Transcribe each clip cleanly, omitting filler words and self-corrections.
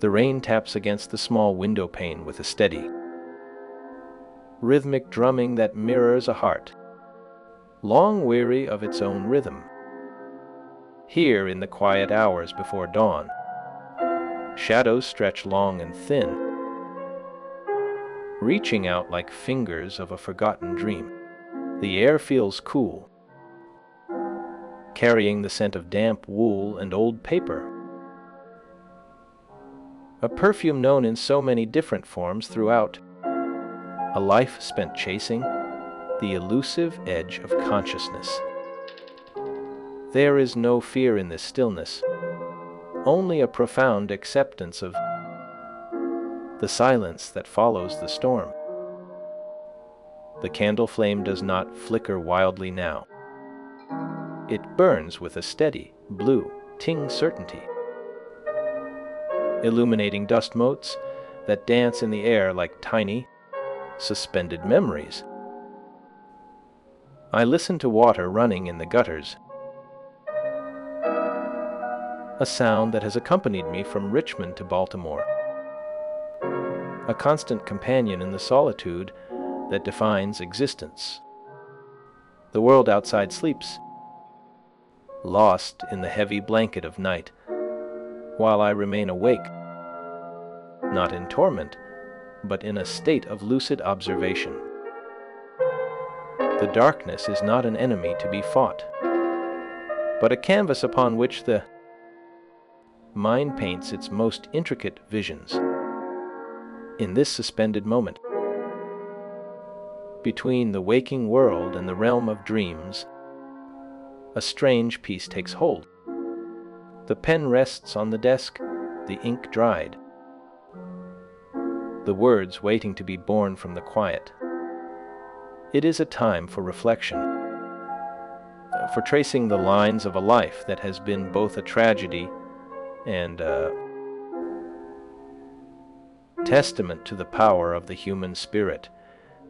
The rain taps against the small window pane with a steady, rhythmic drumming that mirrors a heart, long weary of its own rhythm. Here, in the quiet hours before dawn, shadows stretch long and thin, reaching out like fingers of a forgotten dream. The air feels cool, carrying the scent of damp wool and old paper, a perfume known in so many different forms throughout a life spent chasing the elusive edge of consciousness. There is no fear in this stillness, only a profound acceptance of the silence that follows the storm. The candle flame does not flicker wildly now. It burns with a steady, blue-tinged certainty, illuminating dust motes that dance in the air like tiny, suspended memories. I listen to water running in the gutters, a sound that has accompanied me from Richmond to Baltimore, a constant companion in the solitude that defines existence. The world outside sleeps, lost in the heavy blanket of night, while I remain awake, not in torment, but in a state of lucid observation. The darkness is not an enemy to be fought, but a canvas upon which the mind paints its most intricate visions. In this suspended moment, between the waking world and the realm of dreams, a strange peace takes hold. The pen rests on the desk, the ink dried, the words waiting to be born from the quiet. It is a time for reflection, for tracing the lines of a life that has been both a tragedy and a testament to the power of the human spirit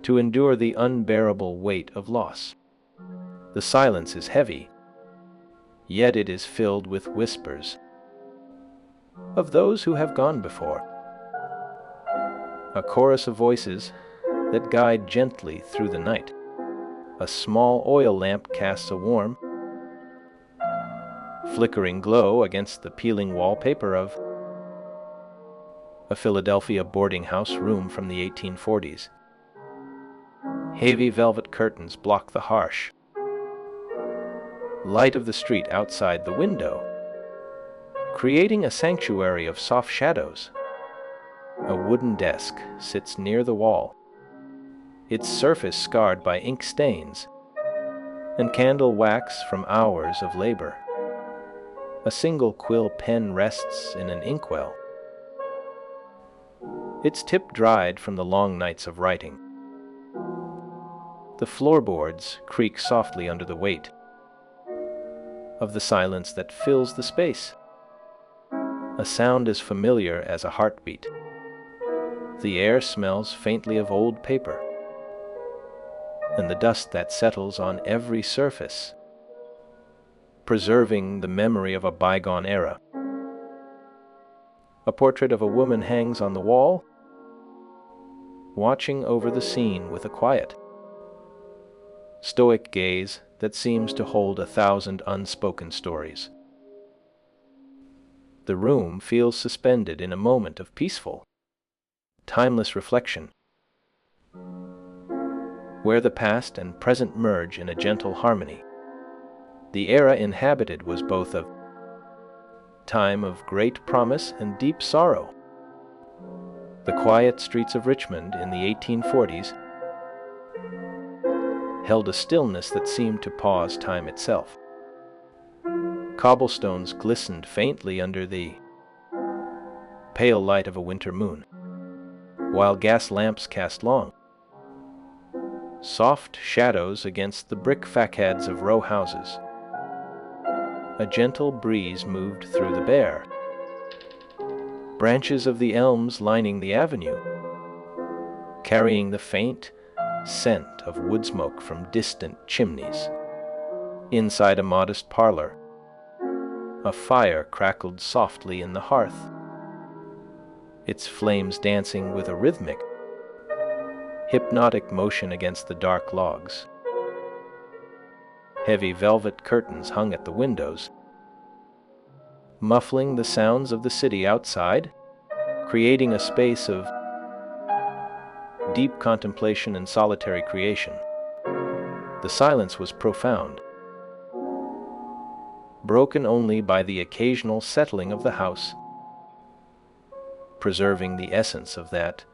to endure the unbearable weight of loss. The silence is heavy, yet it is filled with whispers of those who have gone before, a chorus of voices that guide gently through the night. A small oil lamp casts a warm, flickering glow against the peeling wallpaper of a Philadelphia boarding house room from the 1840s. Heavy velvet curtains block the harsh light of the street outside the window, creating a sanctuary of soft shadows. A wooden desk sits near the wall, its surface scarred by ink stains and candle wax from hours of labor. A single quill pen rests in an inkwell, its tip dried from the long nights of writing. The floorboards creak softly under the weight of the silence that fills the space. A sound as familiar as a heartbeat. The air smells faintly of old paper and the dust that settles on every surface, preserving the memory of a bygone era. A portrait of a woman hangs on the wall, watching over the scene with a quiet, stoic gaze that seems to hold 1,000 unspoken stories. The room feels suspended in a moment of peaceful, timeless reflection, where the past and present merge in a gentle harmony. The era inhabited was both a time of great promise and deep sorrow. The quiet streets of Richmond in the 1840s held a stillness that seemed to pause time itself. Cobblestones glistened faintly under the pale light of a winter moon, while gas lamps cast long, soft shadows against the brick facades of row houses. A gentle breeze moved through the bare branches of the elms lining the avenue, carrying the faint scent of wood smoke from distant chimneys. Inside a modest parlor, a fire crackled softly in the hearth, its flames dancing with a rhythmic, hypnotic motion against the dark logs. Heavy velvet curtains hung at the windows, muffling the sounds of the city outside, creating a space of deep contemplation and solitary creation. The silence was profound, broken only by the occasional settling of the house, preserving the essence of that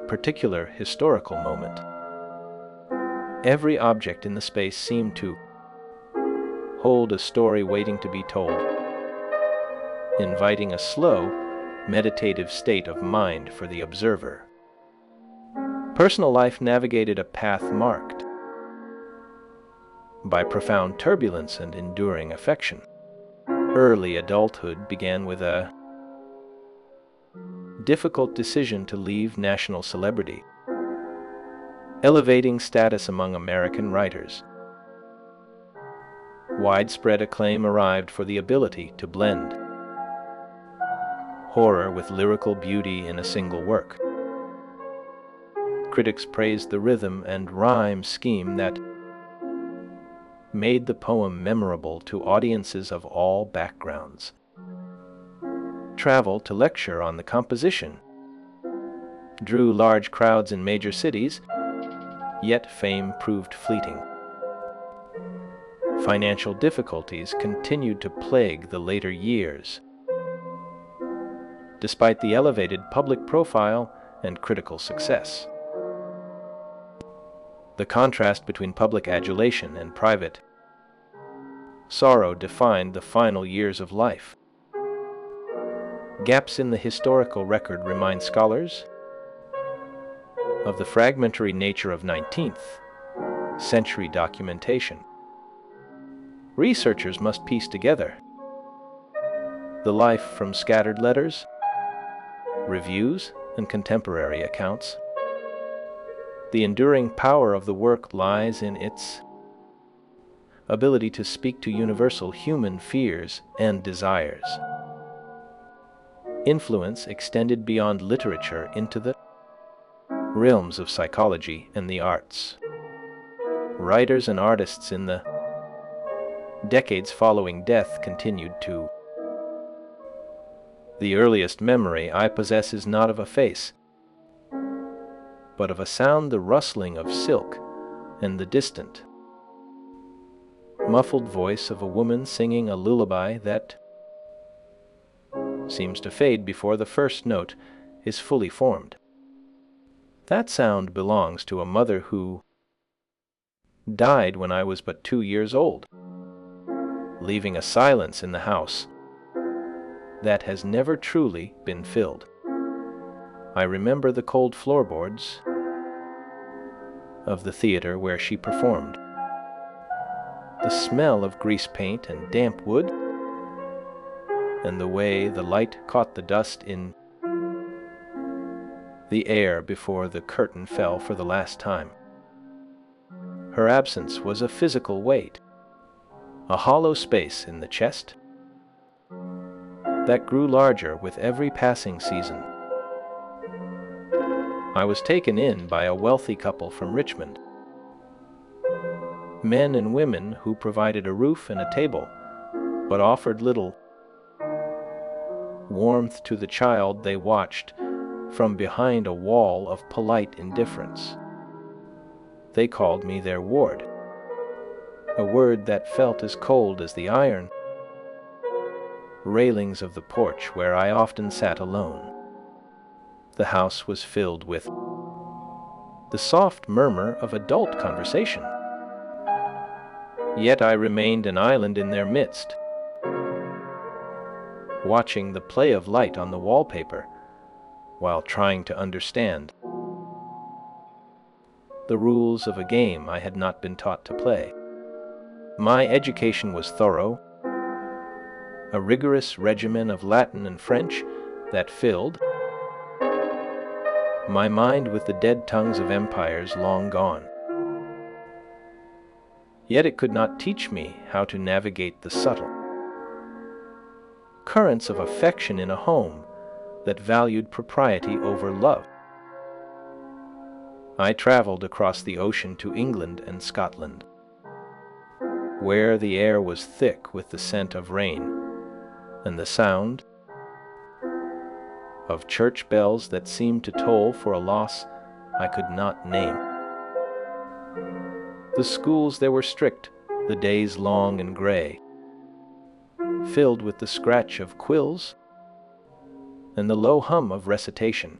particular historical moment. Every object in the space seemed to hold a story waiting to be told, inviting a slow, meditative state of mind for the observer. Personal life navigated a path marked by profound turbulence and enduring affection. Early adulthood began with a difficult decision to leave national celebrity, elevating status among American writers. Widespread acclaim arrived for the ability to blend horror with lyrical beauty in a single work. Critics praised the rhythm and rhyme scheme that made the poem memorable to audiences of all backgrounds. Travel to lecture on the composition drew large crowds in major cities, yet fame proved fleeting. Financial difficulties continued to plague the later years, despite the elevated public profile and critical success. The contrast between public adulation and private sorrow defined the final years of life. Gaps in the historical record remind scholars of the fragmentary nature of 19th century documentation. Researchers must piece together the life from scattered letters, reviews, and contemporary accounts. The enduring power of the work lies in its ability to speak to universal human fears and desires. Influence extended beyond literature into the realms of psychology and the arts. Writers and artists in the decades following death continued to. The earliest memory I possess is not of a face, but of a sound, the rustling of silk, and the distant, muffled voice of a woman singing a lullaby that seems to fade before the first note is fully formed. That sound belongs to a mother who died when I was but 2 years old, leaving a silence in the house that has never truly been filled. I remember the cold floorboards of the theater where she performed, the smell of grease paint and damp wood, and the way the light caught the dust in the air before the curtain fell for the last time. Her absence was a physical weight, a hollow space in the chest that grew larger with every passing season. I was taken in by a wealthy couple from Richmond, men and women who provided a roof and a table, but offered little warmth to the child they watched from behind a wall of polite indifference. They called me their ward, a word that felt as cold as the iron railings of the porch where I often sat alone. The house was filled with the soft murmur of adult conversation, yet I remained an island in their midst, watching the play of light on the wallpaper while trying to understand the rules of a game I had not been taught to play. My education was thorough, a rigorous regimen of Latin and French that filled my mind with the dead tongues of empires long gone. Yet it could not teach me how to navigate the subtle currents of affection in a home that valued propriety over love. I traveled across the ocean to England and Scotland, where the air was thick with the scent of rain and the sound of church bells that seemed to toll for a loss I could not name. The schools there were strict, the days long and gray, filled with the scratch of quills and the low hum of recitation.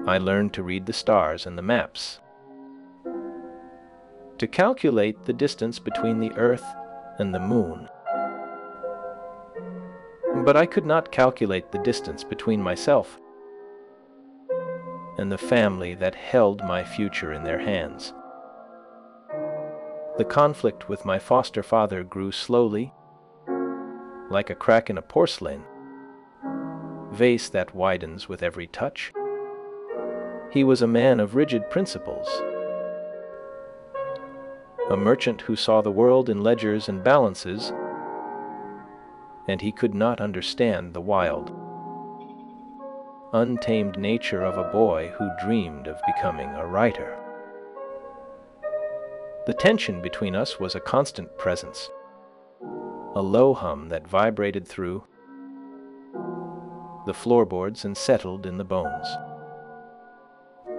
I learned to read the stars and the maps, to calculate the distance between the earth and the moon. But I could not calculate the distance between myself and the family that held my future in their hands. The conflict with my foster father grew slowly, like a crack in a porcelain vase that widens with every touch. He was a man of rigid principles, a merchant who saw the world in ledgers and balances, and he could not understand the wild, untamed nature of a boy who dreamed of becoming a writer. The tension between us was a constant presence, a low hum that vibrated through the floorboards and settled in the bones.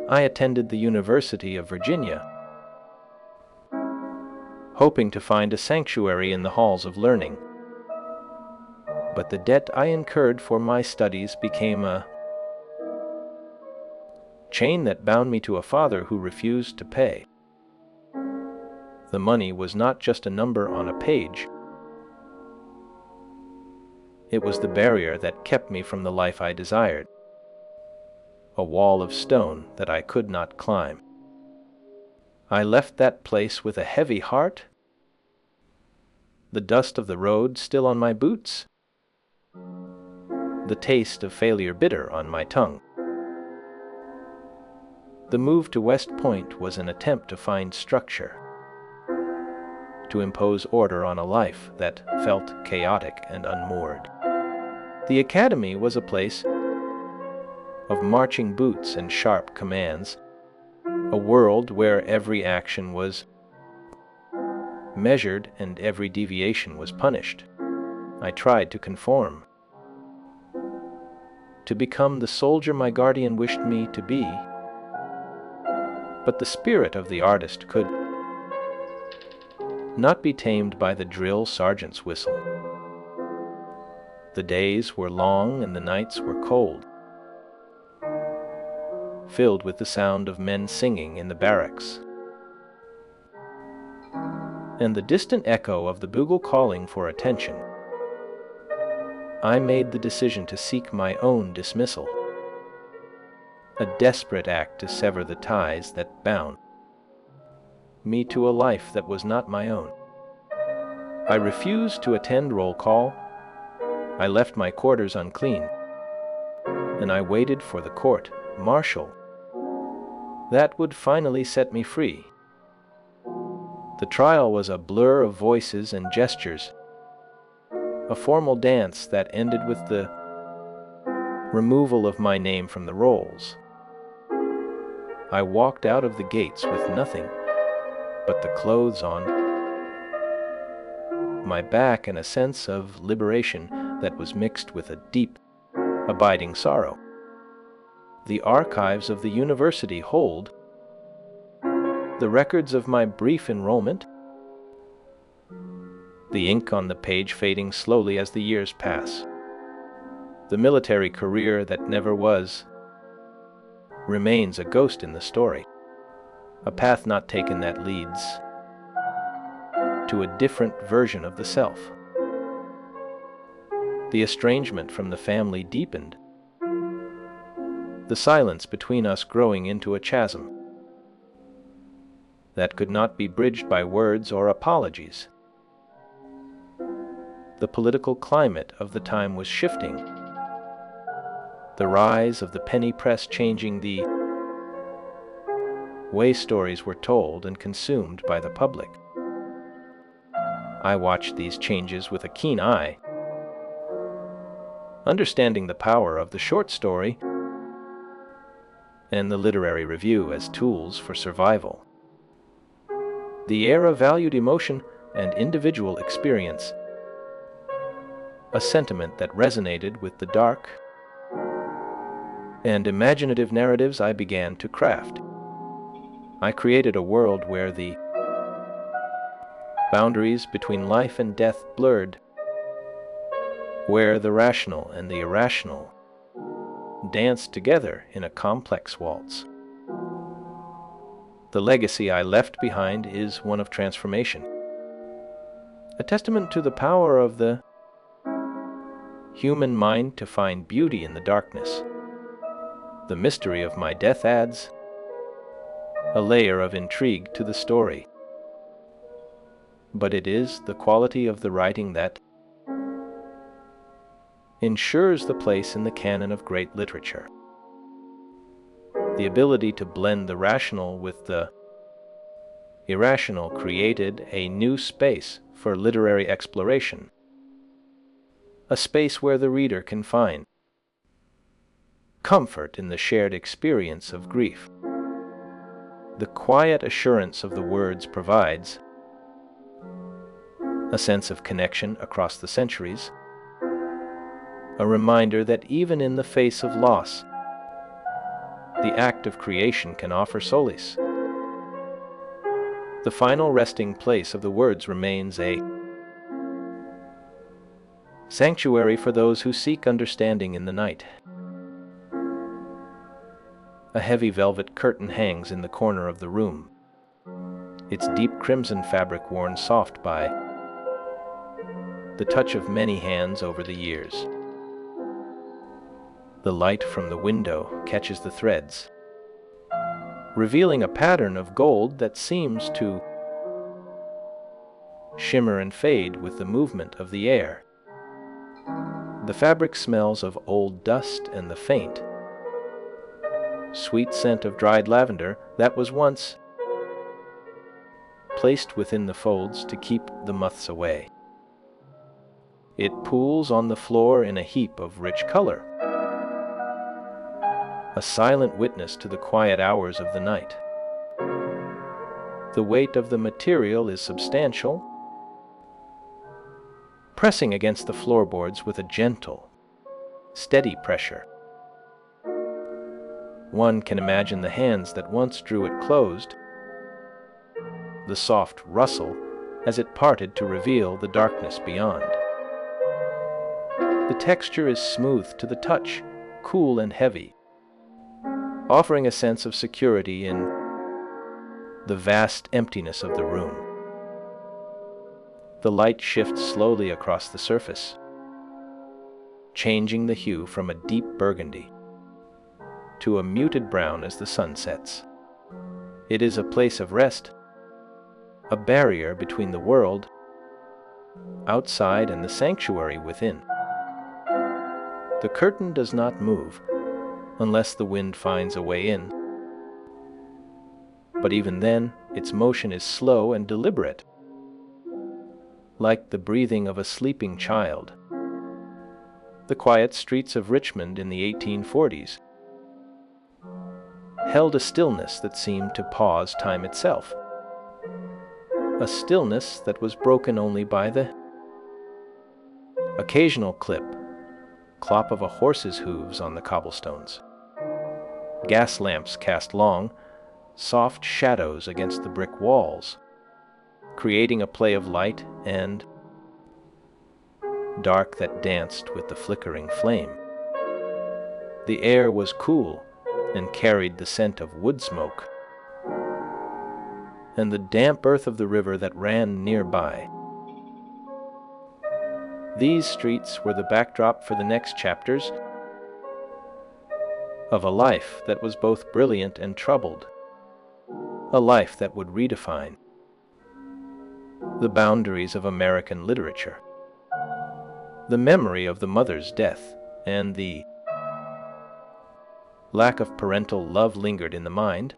I attended the University of Virginia, hoping to find a sanctuary in the halls of learning. But the debt I incurred for my studies became a chain that bound me to a father who refused to pay. The money was not just a number on a page. It was the barrier that kept me from the life I desired, a wall of stone that I could not climb. I left that place with a heavy heart, the dust of the road still on my boots, the taste of failure bitter on my tongue. The move to West Point was an attempt to find structure, to impose order on a life that felt chaotic and unmoored. The academy was a place of marching boots and sharp commands, a world where every action was measured and every deviation was punished. I tried to conform, to become the soldier my guardian wished me to be, but the spirit of the artist could not be tamed by the drill sergeant's whistle. The days were long and the nights were cold, filled with the sound of men singing in the barracks, and the distant echo of the bugle calling for attention. I made the decision to seek my own dismissal, a desperate act to sever the ties that bound me to a life that was not my own. I refused to attend roll call. I left my quarters unclean, and I waited for the court-martial that would finally set me free. The trial was a blur of voices and gestures, a formal dance that ended with the removal of my name from the rolls. I walked out of the gates with nothing but the clothes on my back and a sense of liberation that was mixed with a deep, abiding sorrow. The archives of the university hold the records of my brief enrollment, the ink on the page fading slowly as the years pass. The military career that never was remains a ghost in the story, a path not taken that leads to a different version of the self. The estrangement from the family deepened, the silence between us growing into a chasm that could not be bridged by words or apologies. The political climate of the time was shifting, the rise of the penny press changing the way stories were told and consumed by the public. I watched these changes with a keen eye, understanding the power of the short story and the literary review as tools for survival. The era valued emotion and individual experience, a sentiment that resonated with the dark and imaginative narratives I began to craft. I created a world where the boundaries between life and death blurred, where the rational and the irrational danced together in a complex waltz. The legacy I left behind is one of transformation, a testament to the power of the human mind to find beauty in the darkness. The mystery of my death adds a layer of intrigue to the story, but it is the quality of the writing that ensures the place in the canon of great literature. The ability to blend the rational with the irrational created a new space for literary exploration, a space where the reader can find comfort in the shared experience of grief. The quiet assurance of the words provides a sense of connection across the centuries, a reminder that even in the face of loss, the act of creation can offer solace. The final resting place of the words remains a sanctuary for those who seek understanding in the night. A heavy velvet curtain hangs in the corner of the room, its deep crimson fabric worn soft by the touch of many hands over the years. The light from the window catches the threads, revealing a pattern of gold that seems to shimmer and fade with the movement of the air. The fabric smells of old dust and the faint, sweet scent of dried lavender that was once placed within the folds to keep the moths away. It pools on the floor in a heap of rich color, a silent witness to the quiet hours of the night. The weight of the material is substantial, pressing against the floorboards with a gentle, steady pressure. One can imagine the hands that once drew it closed, the soft rustle as it parted to reveal the darkness beyond. The texture is smooth to the touch, cool and heavy, offering a sense of security in the vast emptiness of the room. The light shifts slowly across the surface, changing the hue from a deep burgundy to a muted brown as the sun sets. It is a place of rest, a barrier between the world outside and the sanctuary within. The curtain does not move unless the wind finds a way in, but even then its motion is slow and deliberate, like the breathing of a sleeping child. The quiet streets of Richmond in the 1840s held a stillness that seemed to pause time itself, a stillness that was broken only by the occasional clop of a horse's hooves on the cobblestones. Gas lamps cast long, soft shadows against the brick walls, creating a play of light and dark that danced with the flickering flame. The air was cool and carried the scent of wood smoke and the damp earth of the river that ran nearby. These streets were the backdrop for the next chapters of a life that was both brilliant and troubled, a life that would redefine the boundaries of American literature. The memory of the mother's death and the lack of parental love lingered in the mind,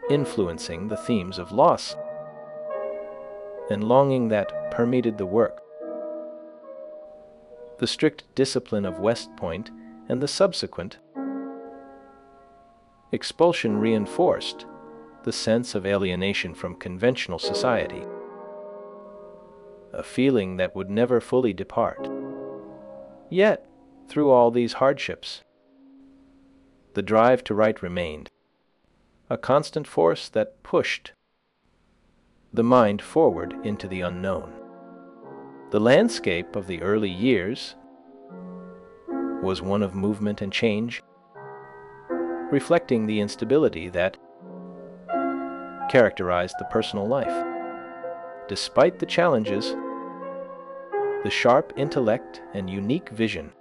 influencing the themes of loss and longing that permeated the work. The strict discipline of West Point and the subsequent expulsion reinforced the sense of alienation from conventional society, a feeling that would never fully depart. Yet, through all these hardships, the drive to write remained, a constant force that pushed the mind forward into the unknown. The landscape of the early years was one of movement and change, reflecting the instability that characterized the personal life. Despite the challenges, the sharp intellect and unique vision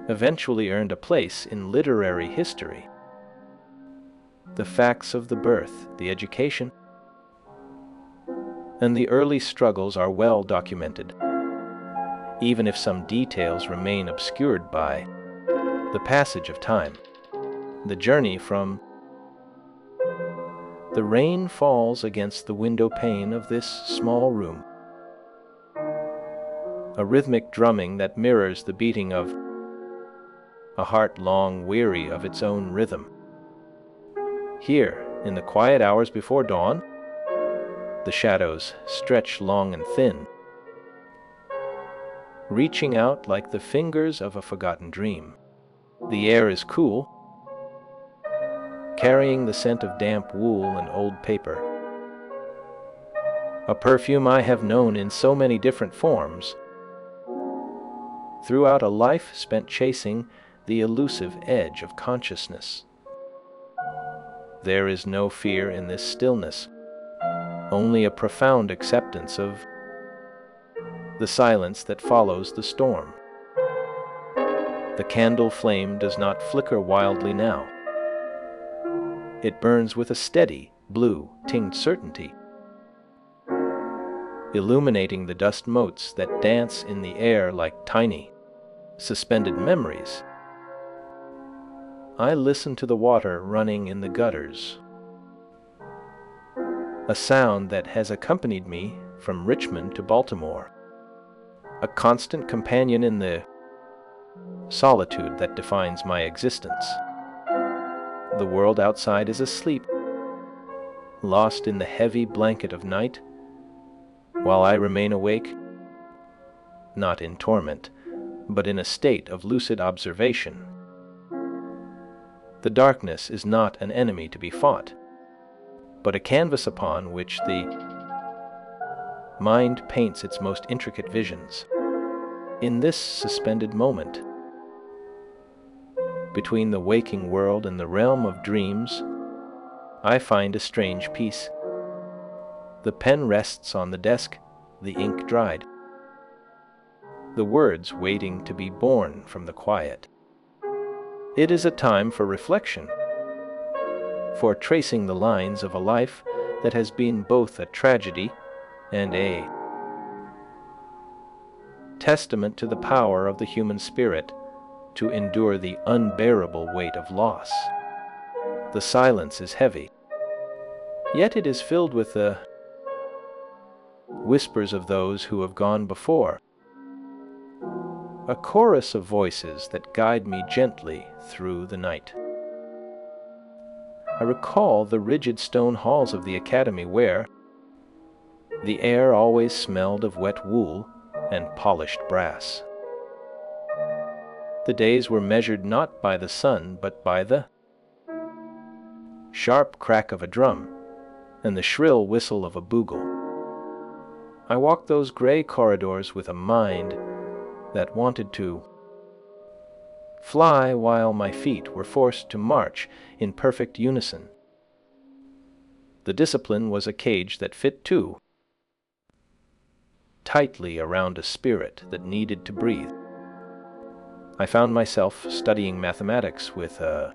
eventually earned a place in literary history. The facts of the birth, the education, and the early struggles are well documented, even if some details remain obscured by the passage of time. The journey from the rain falls against the window pane of this small room, a rhythmic drumming that mirrors the beating of a heart long weary of its own rhythm. Here, in the quiet hours before dawn, the shadows stretch long and thin, reaching out like the fingers of a forgotten dream. The air is cool, carrying the scent of damp wool and old paper, a perfume I have known in so many different forms. Throughout a life spent chasing the elusive edge of consciousness, there is no fear in this stillness, only a profound acceptance of the silence that follows the storm. The candle flame does not flicker wildly now. It burns with a steady, blue-tinged certainty, illuminating the dust motes that dance in the air like tiny, suspended memories. I listen to the water running in the gutters, a sound that has accompanied me from Richmond to Baltimore, a constant companion in the solitude that defines my existence. The world outside is asleep, lost in the heavy blanket of night, while I remain awake, not in torment, but in a state of lucid observation. The darkness is not an enemy to be fought, but a canvas upon which the mind paints its most intricate visions. In this suspended moment, between the waking world and the realm of dreams, I find a strange peace. The pen rests on the desk, the ink dried, the words waiting to be born from the quiet. It is a time for reflection, for tracing the lines of a life that has been both a tragedy and a testament to the power of the human spirit to endure the unbearable weight of loss. The silence is heavy, yet it is filled with the whispers of those who have gone before, a chorus of voices that guide me gently through the night. I recall the rigid stone halls of the academy where the air always smelled of wet wool and polished brass. The days were measured not by the sun, but by the sharp crack of a drum and the shrill whistle of a bugle. I walked those gray corridors with a mind that wanted to fly while my feet were forced to march in perfect unison. The discipline was a cage that fit too tightly around a spirit that needed to breathe. I found myself studying mathematics with a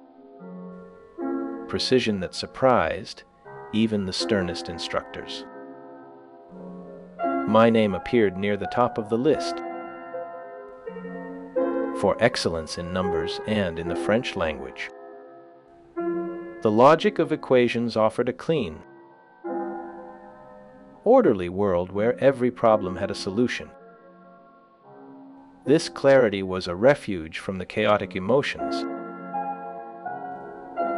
precision that surprised even the sternest instructors. My name appeared near the top of the list for excellence in numbers and in the French language. The logic of equations offered a clean, orderly world where every problem had a solution. This clarity was a refuge from the chaotic emotions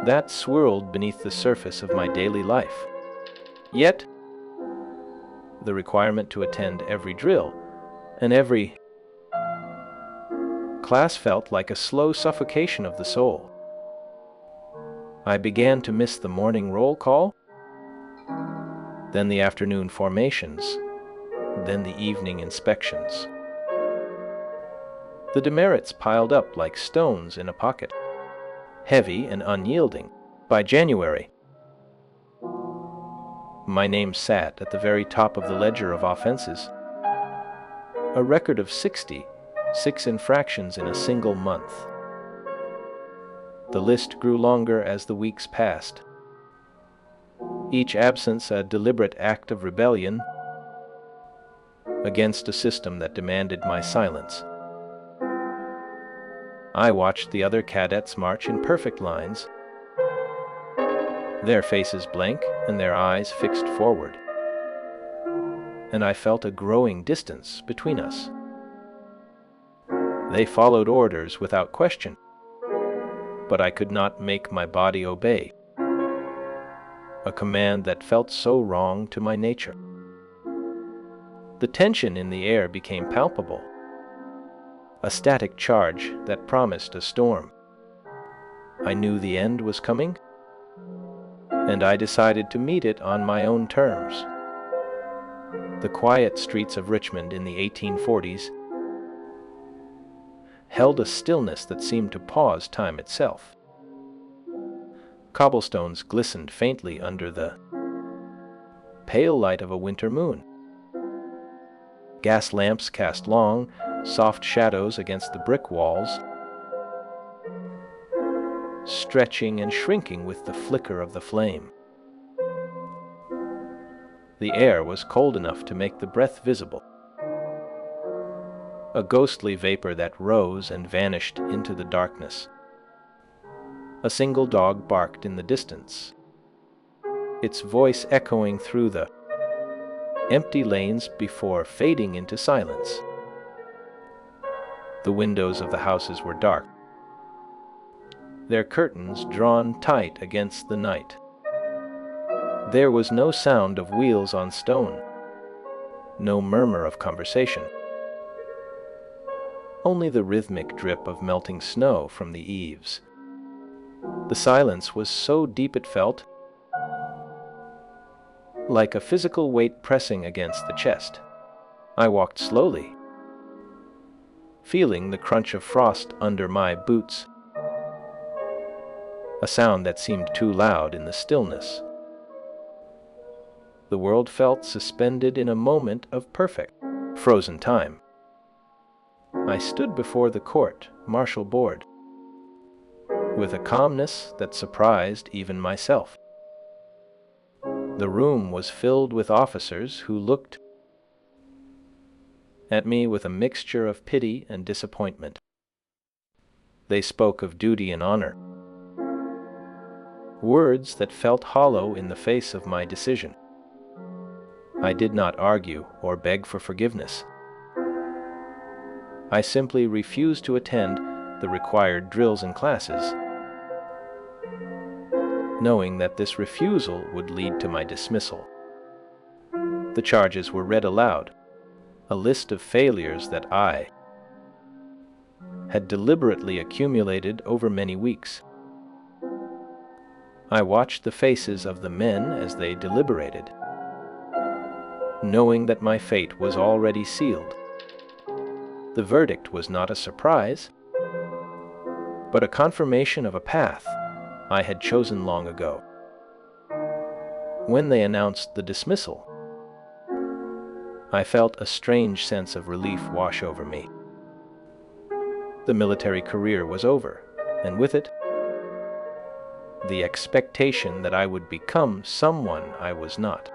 that swirled beneath the surface of my daily life. Yet, the requirement to attend every drill and every class felt like a slow suffocation of the soul. I began to miss the morning roll call, then the afternoon formations, then the evening inspections. The demerits piled up like stones in a pocket, heavy and unyielding. By January, my name sat at the very top of the ledger of offenses, a record of 66 infractions in a single month. The list grew longer as the weeks passed, each absence a deliberate act of rebellion against a system that demanded my silence. I watched the other cadets march in perfect lines, their faces blank and their eyes fixed forward, and I felt a growing distance between us. They followed orders without question, but I could not make my body obey, a command that felt so wrong to my nature. The tension in the air became palpable, a static charge that promised a storm. I knew the end was coming, and I decided to meet it on my own terms. The quiet streets of Richmond in the 1840s held a stillness that seemed to pause time itself. Cobblestones glistened faintly under the pale light of a winter moon. Gas lamps cast long, soft shadows against the brick walls, stretching and shrinking with the flicker of the flame. The air was cold enough to make the breath visible, a ghostly vapor that rose and vanished into the darkness. A single dog barked in the distance, its voice echoing through the empty lanes before fading into silence. The windows of the houses were dark, their curtains drawn tight against the night. There was no sound of wheels on stone, no murmur of conversation, only the rhythmic drip of melting snow from the eaves. The silence was so deep it felt like a physical weight pressing against the chest. I walked slowly, feeling the crunch of frost under my boots, a sound that seemed too loud in the stillness. The world felt suspended in a moment of perfect, frozen time. I stood before the court-martial board with a calmness that surprised even myself. The room was filled with officers who looked at me with a mixture of pity and disappointment. They spoke of duty and honor, words that felt hollow in the face of my decision. I did not argue or beg for forgiveness. I simply refused to attend the required drills and classes, knowing that this refusal would lead to my dismissal. The charges were read aloud, a list of failures that I had deliberately accumulated over many weeks. I watched the faces of the men as they deliberated, knowing that my fate was already sealed. The verdict was not a surprise, but a confirmation of a path I had chosen long ago. When they announced the dismissal, I felt a strange sense of relief wash over me. The military career was over, and with it, the expectation that I would become someone I was not.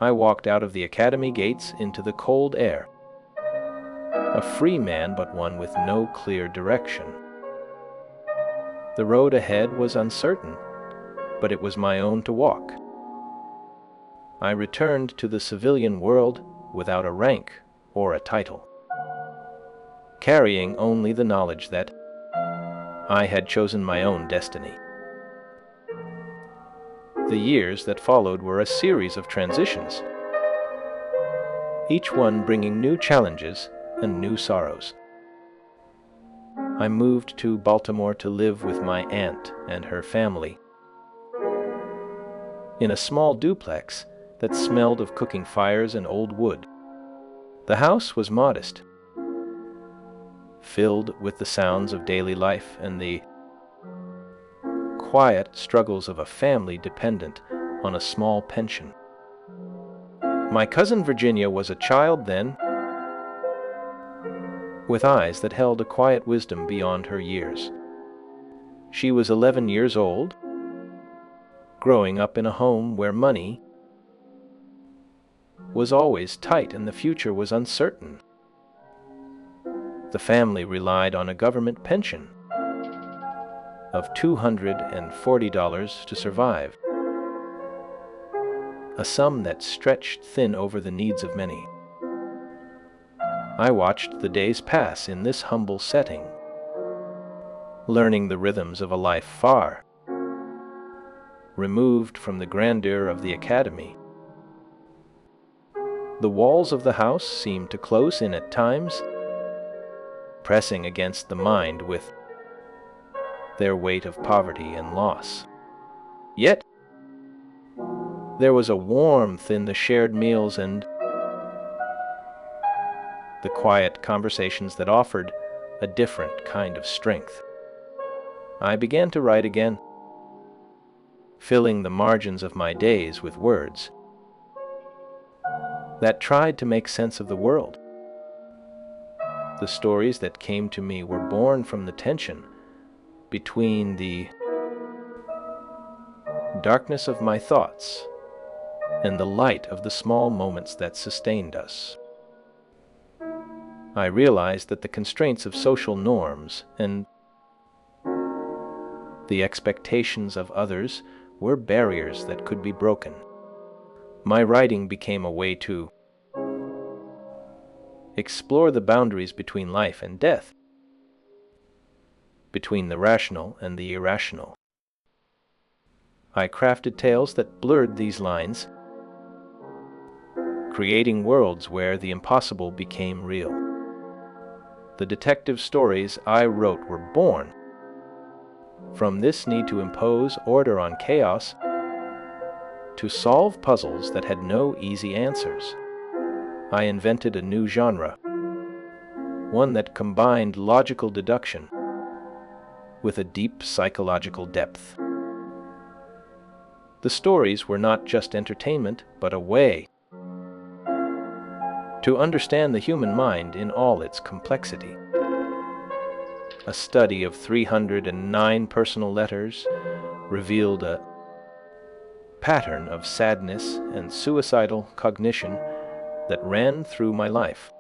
I walked out of the academy gates into the cold air, a free man, but one with no clear direction. The road ahead was uncertain, but it was my own to walk. I returned to the civilian world without a rank or a title. carrying only the knowledge that I had chosen my own destiny. The years that followed were a series of transitions, each one bringing new challenges and new sorrows. I moved to Baltimore to live with my aunt and her family in a small duplex that smelled of cooking fires and old wood. The house was modest, filled with the sounds of daily life and the quiet struggles of a family dependent on a small pension. My cousin Virginia was a child then, with eyes that held a quiet wisdom beyond her years. She was 11 years old, growing up in a home where money was always tight and the future was uncertain. The family relied on a government pension of $240 to survive, a sum that stretched thin over the needs of many. I watched the days pass in this humble setting, learning the rhythms of a life far removed from the grandeur of the academy. The walls of the house seemed to close in at times, pressing against the mind with their weight of poverty and loss. Yet, there was a warmth in the shared meals and the quiet conversations that offered a different kind of strength. I began to write again, filling the margins of my days with words that tried to make sense of the world. The stories that came to me were born from the tension between the darkness of my thoughts and the light of the small moments that sustained us. I realized that the constraints of social norms and the expectations of others were barriers that could be broken. My writing became a way to explore the boundaries between life and death, between the rational and the irrational. I crafted tales that blurred these lines, creating worlds where the impossible became real. The detective stories I wrote were born from this need to impose order on chaos, to solve puzzles that had no easy answers. I invented a new genre, one that combined logical deduction with a deep psychological depth. The stories were not just entertainment, but a way to understand the human mind in all its complexity. A study of 309 personal letters revealed a pattern of sadness and suicidal cognition that ran through my life.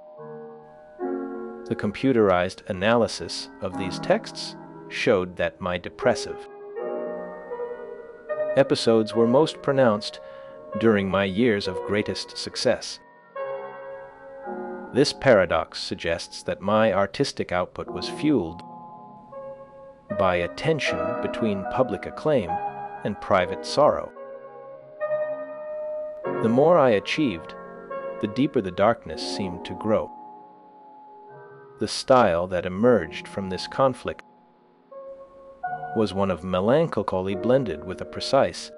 The computerized analysis of these texts showed that my depressive episodes were most pronounced during my years of greatest success. This paradox suggests that my artistic output was fueled by a tension between public acclaim and private sorrow. The more I achieved, the deeper the darkness seemed to grow. The style that emerged from this conflict was one of melancholy blended with a precise,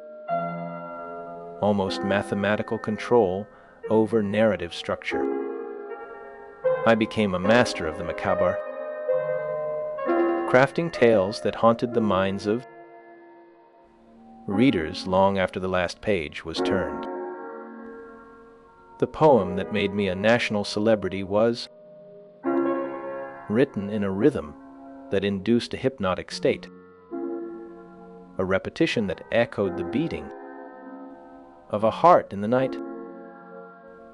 almost mathematical control over narrative structure. I became a master of the macabre, crafting tales that haunted the minds of readers long after the last page was turned. The poem that made me a national celebrity was written in a rhythm that induced a hypnotic state, a repetition that echoed the beating of a heart in the night.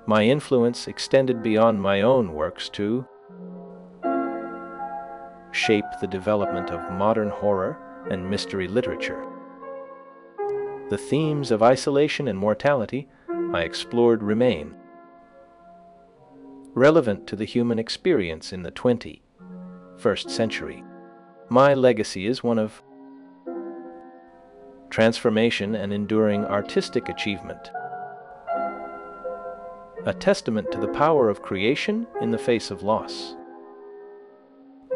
My influence extended beyond my own works to shape the development of modern horror and mystery literature. The themes of isolation and mortality I explored remain relevant to the human experience in the 21st century. My legacy is one of transformation and enduring artistic achievement, a testament to the power of creation in the face of loss.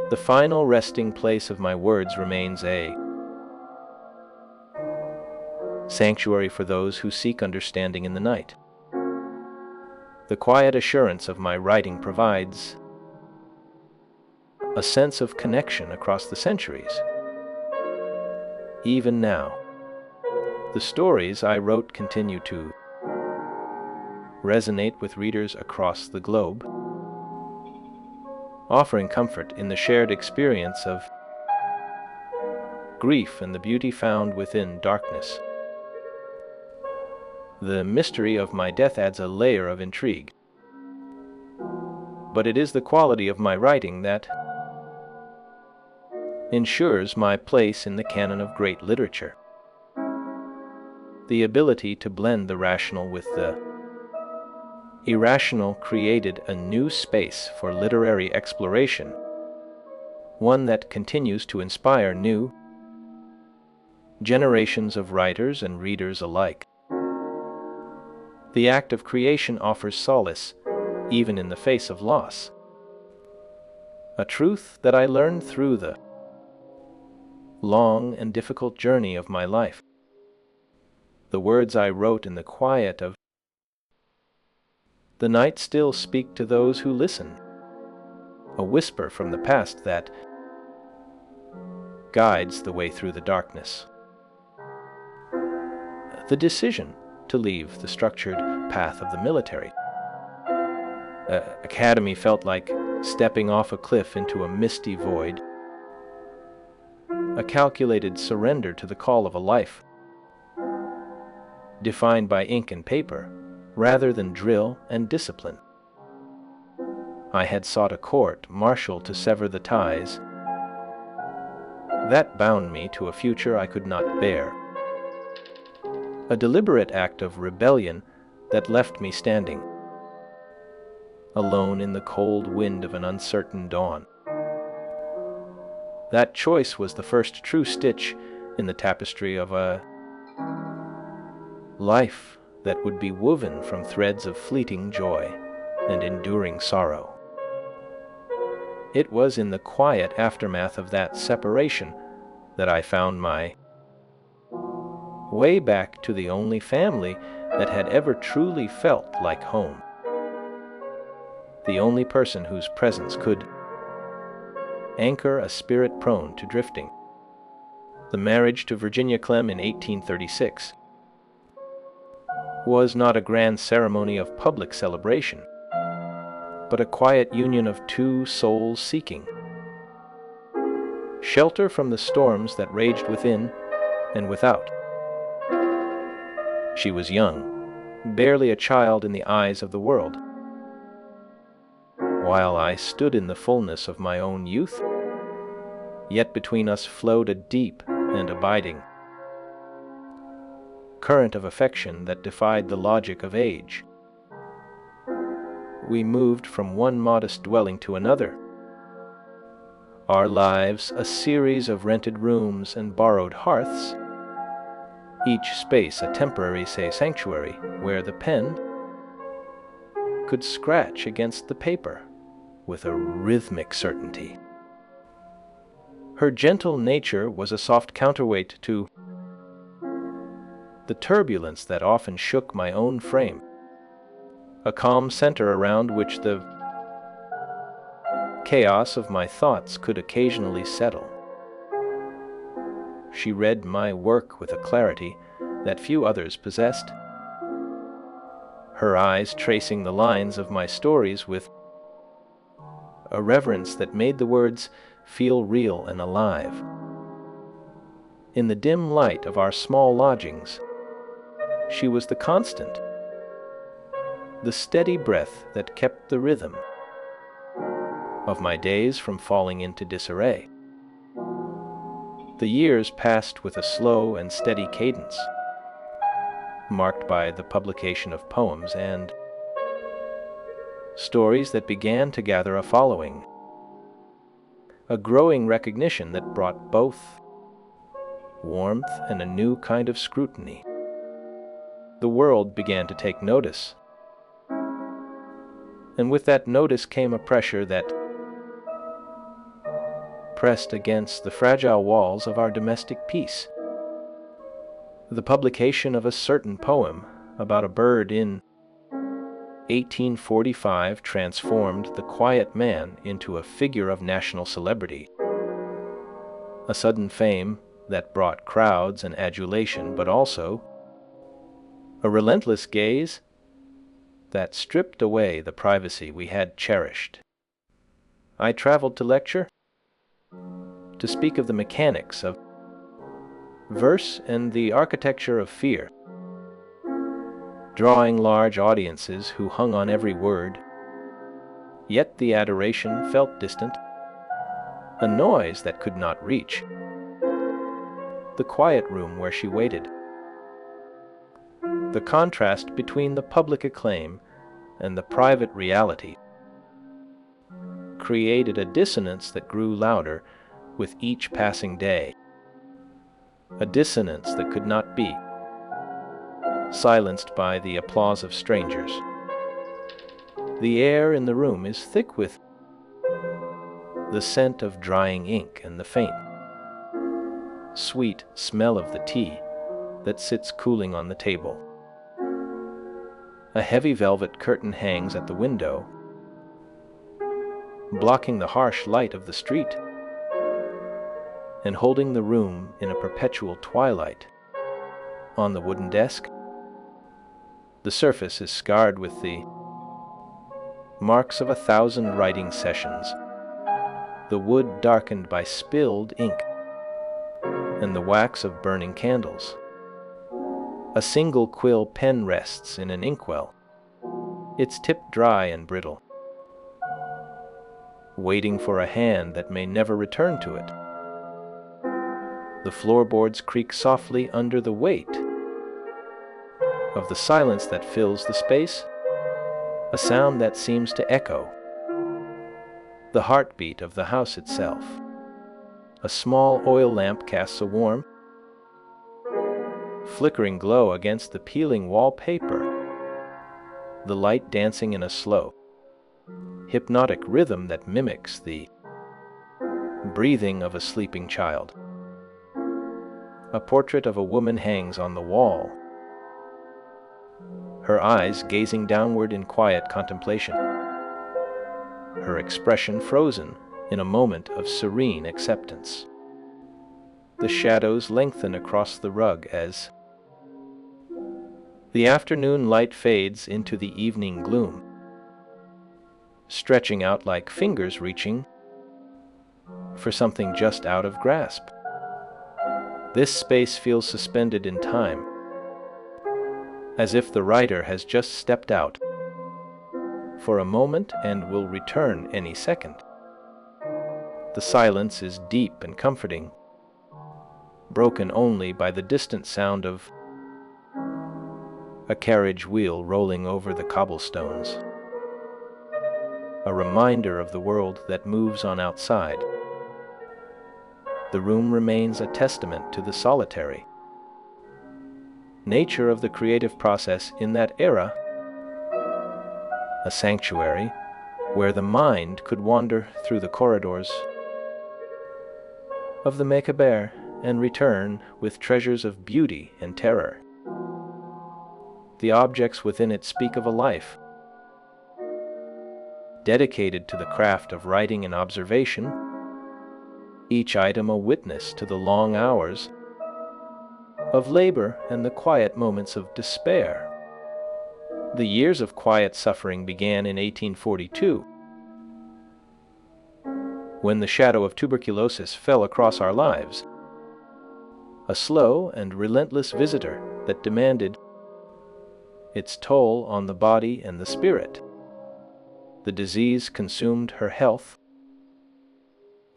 The final resting place of my words remains a sanctuary for those who seek understanding in the night. The quiet assurance of my writing provides a sense of connection across the centuries. Even now, the stories I wrote continue to resonate with readers across the globe, offering comfort in the shared experience of grief and the beauty found within darkness. The mystery of my death adds a layer of intrigue, but it is the quality of my writing that ensures my place in the canon of great literature. The ability to blend the rational with the irrational created a new space for literary exploration, one that continues to inspire new generations of writers and readers alike. The act of creation offers solace, even in the face of loss, a truth that I learned through the long and difficult journey of my life. The words I wrote in the quiet of the night still speak to those who listen, a whisper from the past that guides the way through the darkness. The decision to leave the structured path of the military academy felt like stepping off a cliff into a misty void, a calculated surrender to the call of a life defined by ink and paper rather than drill and discipline. I had sought a court martial to sever the ties that bound me to a future I could not bear, a deliberate act of rebellion that left me standing alone in the cold wind of an uncertain dawn. That choice was the first true stitch in the tapestry of a life that would be woven from threads of fleeting joy and enduring sorrow. It was in the quiet aftermath of that separation that I found my way back to the only family that had ever truly felt like home, the only person whose presence could anchor a spirit prone to drifting. The marriage to Virginia Clem in 1836 was not a grand ceremony of public celebration, but a quiet union of two souls seeking shelter from the storms that raged within and without. She was young, barely a child in the eyes of the world, while I stood in the fullness of my own youth, yet between us flowed a deep and abiding current of affection that defied the logic of age. We moved from one modest dwelling to another, our lives a series of rented rooms and borrowed hearths, each space a temporary sanctuary where the pen could scratch against the paper with a rhythmic certainty. Her gentle nature was a soft counterweight to the turbulence that often shook my own frame, a calm center around which the chaos of my thoughts could occasionally settle. She read my work with a clarity that few others possessed, her eyes tracing the lines of my stories with a reverence that made the words feel real and alive. In the dim light of our small lodgings, she was the constant, the steady breath that kept the rhythm of my days from falling into disarray. The years passed with a slow and steady cadence, marked by the publication of poems and stories that began to gather a following. a growing recognition that brought both warmth and a new kind of scrutiny. The world began to take notice, and with that notice came a pressure that pressed against the fragile walls of our domestic peace. The publication of a certain poem about a bird in 1845 transformed the quiet man into a figure of national celebrity. A sudden fame that brought crowds and adulation, but also a relentless gaze that stripped away the privacy we had cherished. I traveled to lecture, to speak of the mechanics of verse and the architecture of fear, drawing large audiences who hung on every word, yet the adoration felt distant, a noise that could not reach the quiet room where she waited. The contrast between the public acclaim and the private reality created a dissonance that grew louder with each passing day, a dissonance that could not be silenced by the applause of strangers. The air in the room is thick with the scent of drying ink and the faint, sweet smell of the tea that sits cooling on the table. A heavy velvet curtain hangs at the window, blocking the harsh light of the street and holding the room in a perpetual twilight. On the wooden desk, the surface is scarred with the marks of 1,000 writing sessions, the wood darkened by spilled ink and the wax of burning candles. A single quill pen rests in an inkwell, its tip dry and brittle, waiting for a hand that may never return to it. The floorboards creak softly under the weight of the silence that fills the space, a sound that seems to echo the heartbeat of the house itself. A small oil lamp casts a warm, flickering glow against the peeling wallpaper, the light dancing in a slow, hypnotic rhythm that mimics the breathing of a sleeping child. A portrait of a woman hangs on the wall, her eyes gazing downward in quiet contemplation, her expression frozen in a moment of serene acceptance. The shadows lengthen across the rug as the afternoon light fades into the evening gloom, stretching out like fingers reaching for something just out of grasp. This space feels suspended in time, as if the writer has just stepped out for a moment and will return any second. The silence is deep and comforting, broken only by the distant sound of a carriage wheel rolling over the cobblestones, a reminder of the world that moves on outside. The room remains a testament to the solitary nature of the creative process in that era, a sanctuary where the mind could wander through the corridors of the macabre and return with treasures of beauty and terror. The objects within it speak of a life dedicated to the craft of writing and observation, each item a witness to the long hours of labor and the quiet moments of despair. The years of quiet suffering began in 1842, when the shadow of tuberculosis fell across our lives, a slow and relentless visitor that demanded its toll on the body and the spirit. The disease consumed her health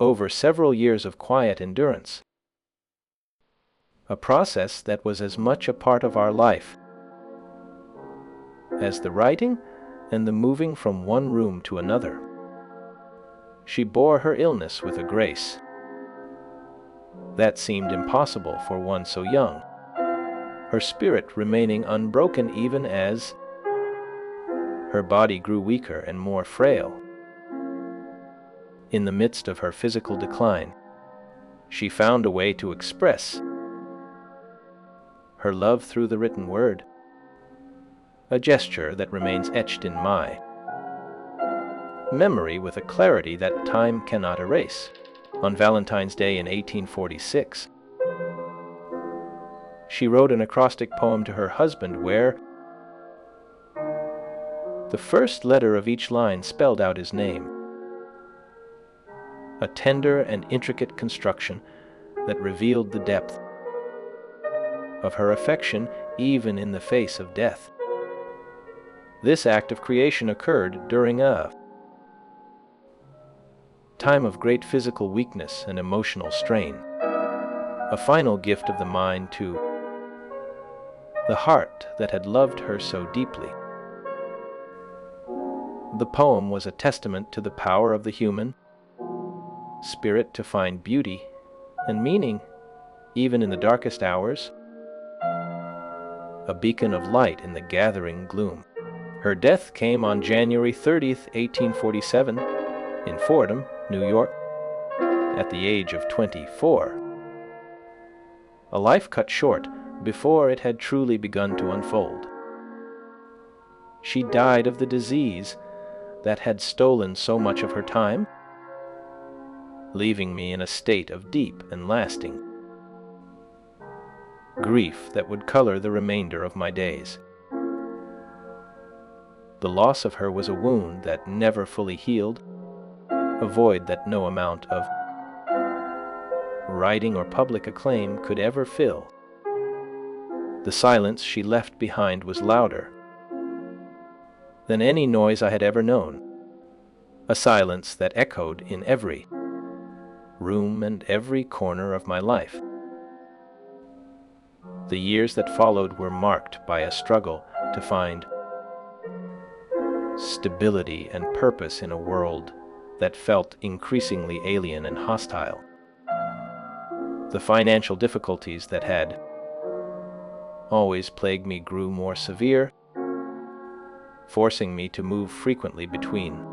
over several years of quiet endurance, a process that was as much a part of our life as the writing and the moving from one room to another. she bore her illness with a grace that seemed impossible for one so young, her spirit remaining unbroken even as her body grew weaker and more frail. In the midst of her physical decline, she found a way to express her love through the written word, a gesture that remains etched in my memory with a clarity that time cannot erase. On Valentine's Day in 1846, she wrote an acrostic poem to her husband where the first letter of each line spelled out his name, a tender and intricate construction that revealed the depth of her affection even in the face of death. This act of creation occurred during a time of great physical weakness and emotional strain, a final gift of the mind to the heart that had loved her so deeply. The poem was a testament to the power of the human spirit to find beauty and meaning even in the darkest hours, a beacon of light in the gathering gloom. Her death came on January 30th, 1847, in Fordham, New York, at the age of 24. A life cut short before it had truly begun to unfold. She died of the disease that had stolen so much of her time, leaving me in a state of deep and lasting grief that would color the remainder of my days. The loss of her was a wound that never fully healed, a void that no amount of writing or public acclaim could ever fill. The silence she left behind was louder than any noise I had ever known, a silence that echoed in every room and every corner of my life. The years that followed were marked by a struggle to find stability and purpose in a world that felt increasingly alien and hostile. The financial difficulties that had always plagued me grew more severe, forcing me to move frequently between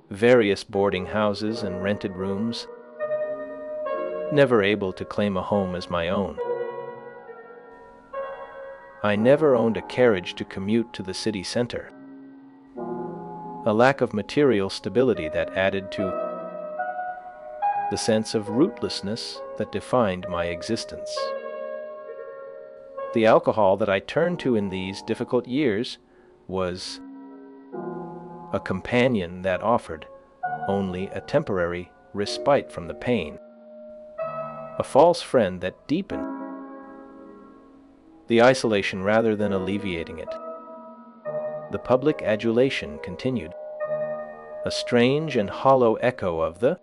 various boarding houses and rented rooms, never able to claim a home as my own. I never owned a carriage to commute to the city center, a lack of material stability that added to the sense of rootlessness that defined my existence. The alcohol that I turned to in these difficult years was a companion that offered only a temporary respite from the pain, a false friend that deepened the isolation rather than alleviating it. The public adulation continued, a strange and hollow echo of the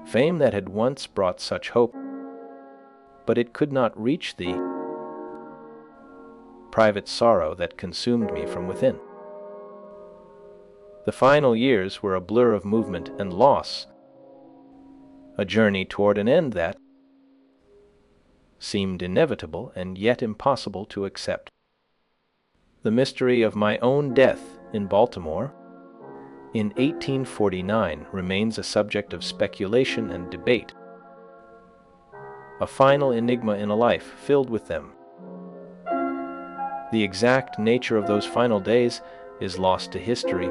fame that had once brought such hope, but it could not reach the private sorrow that consumed me from within. The final years were a blur of movement and loss, a journey toward an end that seemed inevitable and yet impossible to accept. The mystery of my own death in Baltimore in 1849 remains a subject of speculation and debate, a final enigma in a life filled with them. The exact nature of those final days is lost to history,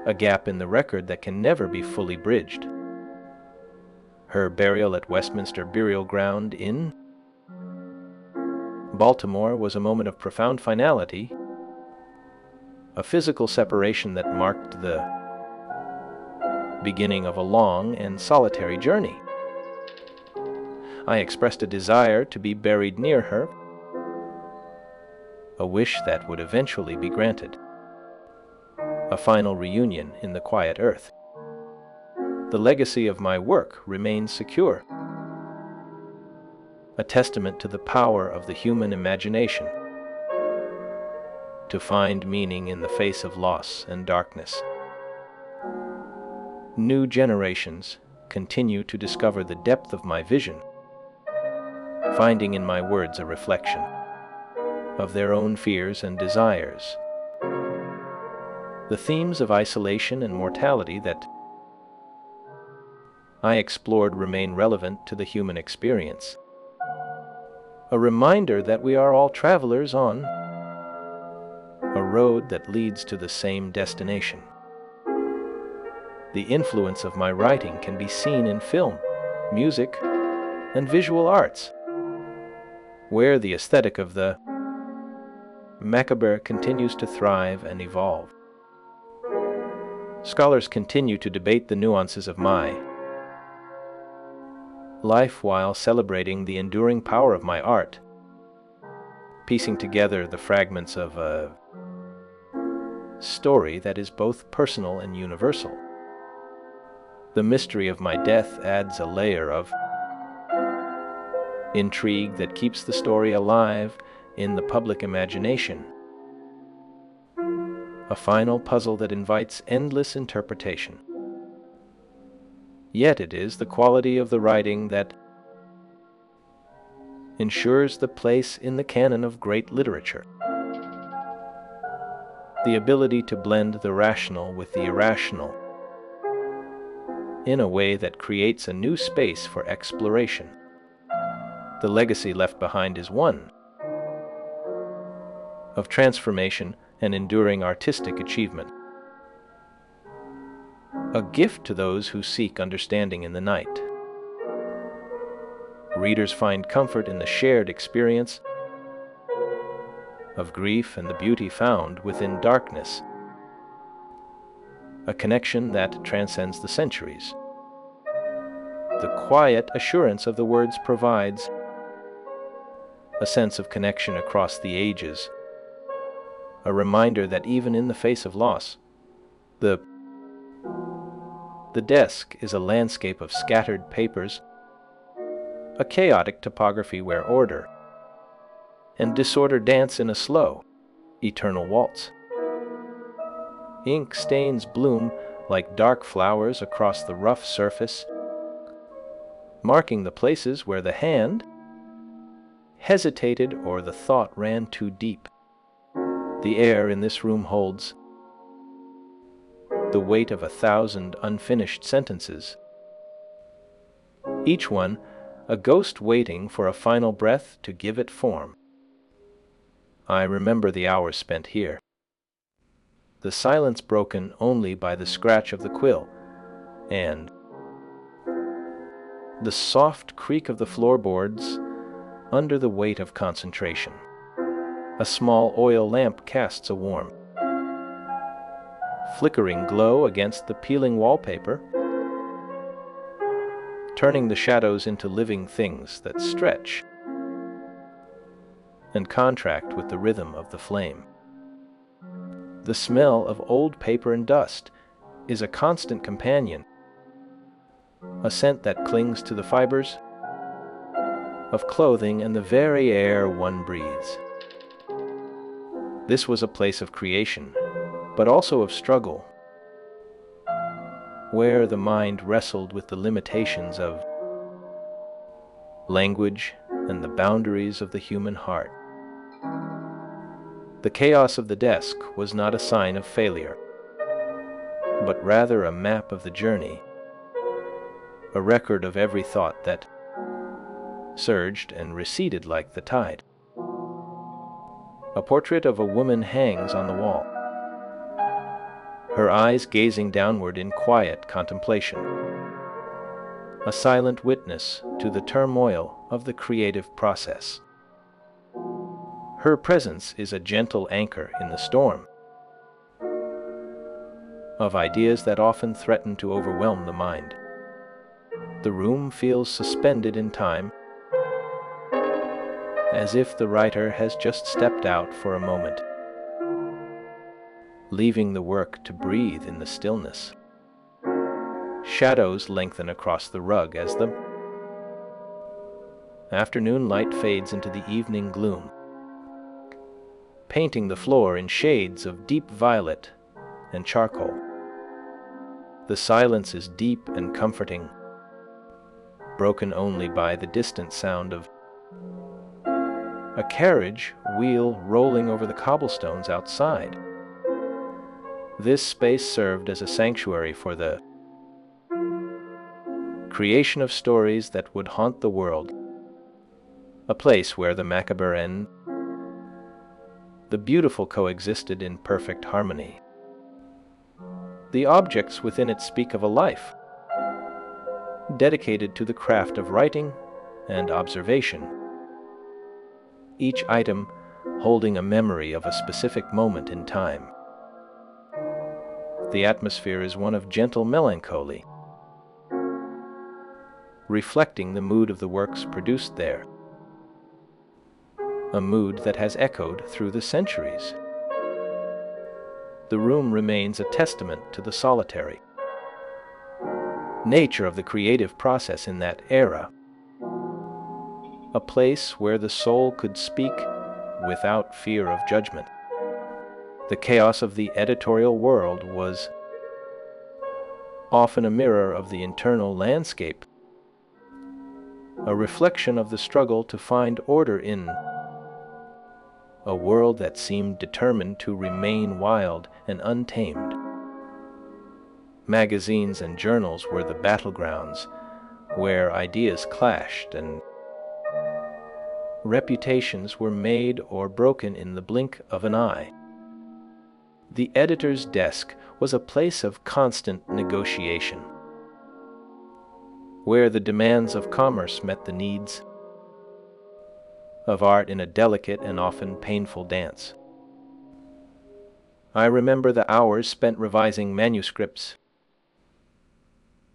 a gap in the record that can never be fully bridged. Her burial at Westminster Burial Ground in Baltimore was a moment of profound finality, a physical separation that marked the beginning of a long and solitary journey. I expressed a desire to be buried near her, a wish that would eventually be granted, a final reunion in the quiet earth. The legacy of my work remains secure, a testament to the power of the human imagination, to find meaning in the face of loss and darkness. New generations continue to discover the depth of my vision, finding in my words a reflection of their own fears and desires. The themes of isolation and mortality that I explored remain relevant to the human experience. A reminder that we are all travelers on a road that leads to the same destination. The influence of my writing can be seen in film, music, and visual arts, where the aesthetic of the macabre continues to thrive and evolve. Scholars continue to debate the nuances of my life while celebrating the enduring power of my art, piecing together the fragments of a story that is both personal and universal. The mystery of my death adds a layer of intrigue that keeps the story alive in the public imagination, a final puzzle that invites endless interpretation. Yet it is the quality of the writing that ensures the place in the canon of great literature. The ability to blend the rational with the irrational in a way that creates a new space for exploration. The legacy left behind is one of transformation and enduring artistic achievement, a gift to those who seek understanding in the night. Readers find comfort in the shared experience of grief and the beauty found within darkness, a connection that transcends the centuries. The quiet assurance of the words provides a sense of connection across the ages, a reminder that even in the face of loss, the desk is a landscape of scattered papers, a chaotic topography where order and disorder dance in a slow, eternal waltz. Ink stains bloom like dark flowers across the rough surface, marking the places where the hand hesitated or the thought ran too deep. The air in this room holds the weight of 1,000 unfinished sentences, each one a ghost waiting for a final breath to give it form. I remember the hours spent here, the silence broken only by the scratch of the quill and the soft creak of the floorboards under the weight of concentration. A small oil lamp casts a warm, flickering glow against the peeling wallpaper, turning the shadows into living things that stretch and contract with the rhythm of the flame. The smell of old paper and dust is a constant companion, a scent that clings to the fibers of clothing and the very air one breathes. This was a place of creation, but also of struggle, where the mind wrestled with the limitations of language and the boundaries of the human heart. The chaos of the desk was not a sign of failure, but rather a map of the journey, a record of every thought that surged and receded like the tide. A portrait of a woman hangs on the wall, her eyes gazing downward in quiet contemplation, a silent witness to the turmoil of the creative process. Her presence is a gentle anchor in the storm of ideas that often threaten to overwhelm the mind. The room feels suspended in time, as if the writer has just stepped out for a moment, leaving the work to breathe in the stillness. Shadows lengthen across the rug as the afternoon light fades into the evening gloom. painting the floor in shades of deep violet and charcoal. The silence is deep and comforting, broken only by the distant sound of a carriage wheel rolling over the cobblestones outside. This space served as a sanctuary for the creation of stories that would haunt the world, a place where the macabre and the beautiful coexisted in perfect harmony. The objects within it speak of a life dedicated to the craft of writing and observation, each item holding a memory of a specific moment in time. The atmosphere is one of gentle melancholy, reflecting the mood of the works produced there, a mood that has echoed through the centuries. The room remains a testament to the solitary nature of the creative process in that era, a place where the soul could speak without fear of judgment. The chaos of the editorial world was often a mirror of the internal landscape, a reflection of the struggle to find order in a world that seemed determined to remain wild and untamed. Magazines and journals were the battlegrounds where ideas clashed and reputations were made or broken in the blink of an eye. The editor's desk was a place of constant negotiation, where the demands of commerce met the needs of art in a delicate and often painful dance. I remember the hours spent revising manuscripts,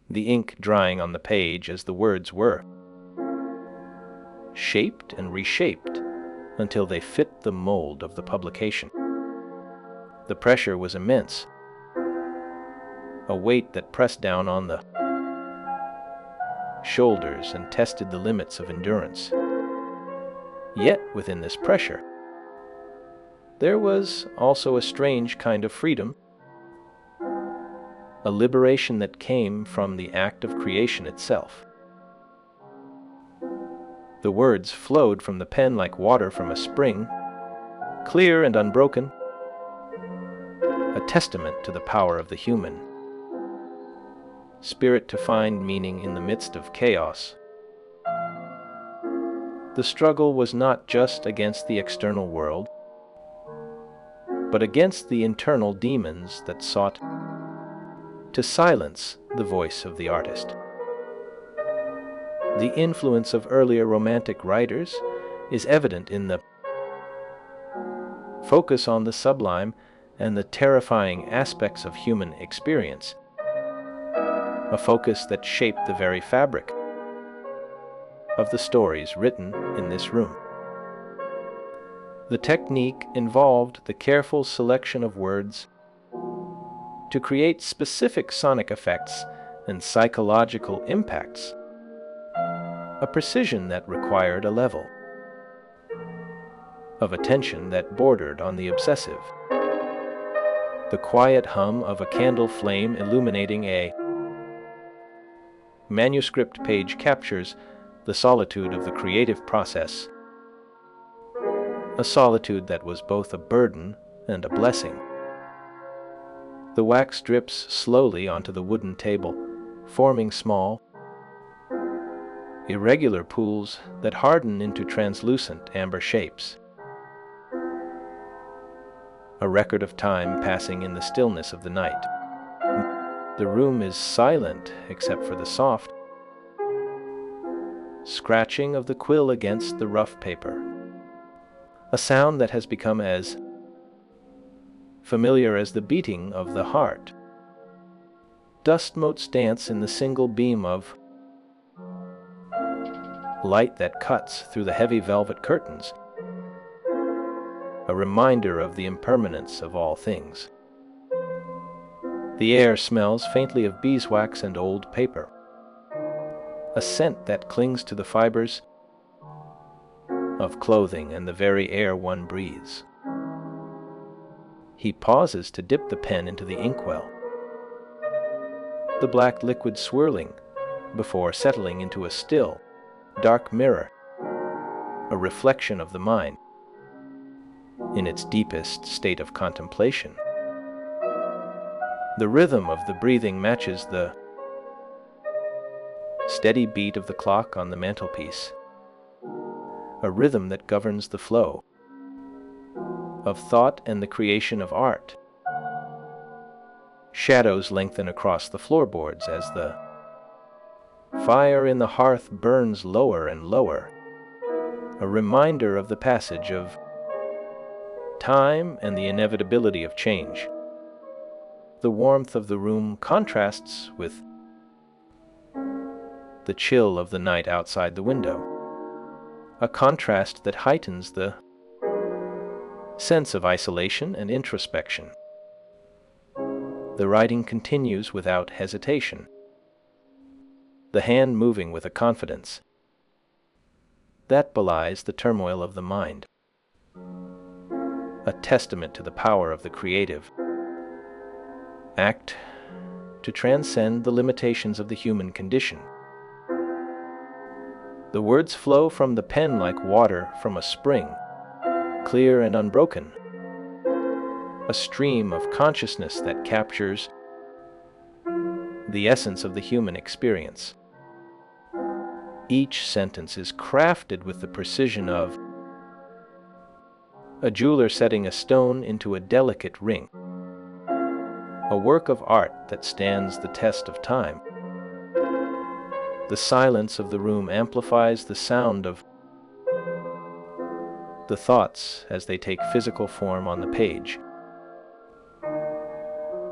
the ink drying on the page as the words were shaped and reshaped until they fit the mold of the publication. The pressure was immense, a weight that pressed down on the shoulders and tested the limits of endurance. Yet within this pressure, there was also a strange kind of freedom, a liberation that came from the act of creation itself. The words flowed from the pen like water from a spring, clear and unbroken, a testament to the power of the human spirit to find meaning in the midst of chaos. The struggle was not just against the external world, but against the internal demons that sought to silence the voice of the artist. The influence of earlier Romantic writers is evident in the focus on the sublime and the terrifying aspects of human experience, a focus that shaped the very fabric of the stories written in this room. The technique involved the careful selection of words to create specific sonic effects and psychological impacts, a precision that required a level of attention that bordered on the obsessive. The quiet hum of a candle flame illuminating a manuscript page captures the solitude of the creative process, a solitude that was both a burden and a blessing. The wax drips slowly onto the wooden table, forming small, irregular pools that harden into translucent amber shapes. A record of time passing in the stillness of the night. The room is silent except for the soft scratching of the quill against the rough paper, a sound that has become as familiar as the beating of the heart. Dust motes dance in the single beam of light that cuts through the heavy velvet curtains, a reminder of the impermanence of all things. The air smells faintly of beeswax and old paper, a scent that clings to the fibers of clothing and the very air one breathes. He pauses to dip the pen into the inkwell, the black liquid swirling before settling into a still, dark mirror, a reflection of the mind in its deepest state of contemplation. The rhythm of the breathing matches the steady beat of the clock on the mantelpiece, a rhythm that governs the flow of thought and the creation of art. Shadows lengthen across the floorboards as the fire in the hearth burns lower and lower, a reminder of the passage of time and the inevitability of change. The warmth of the room contrasts with the chill of the night outside the window, a contrast that heightens the sense of isolation and introspection. The writing continues without hesitation, the hand moving with a confidence that belies the turmoil of the mind, a testament to the power of the creative act to transcend the limitations of the human condition. The words flow from the pen like water from a spring, clear and unbroken, a stream of consciousness that captures the essence of the human experience. Each sentence is crafted with the precision of a jeweler setting a stone into a delicate ring, a work of art that stands the test of time. The silence of the room amplifies the sound of the thoughts as they take physical form on the page,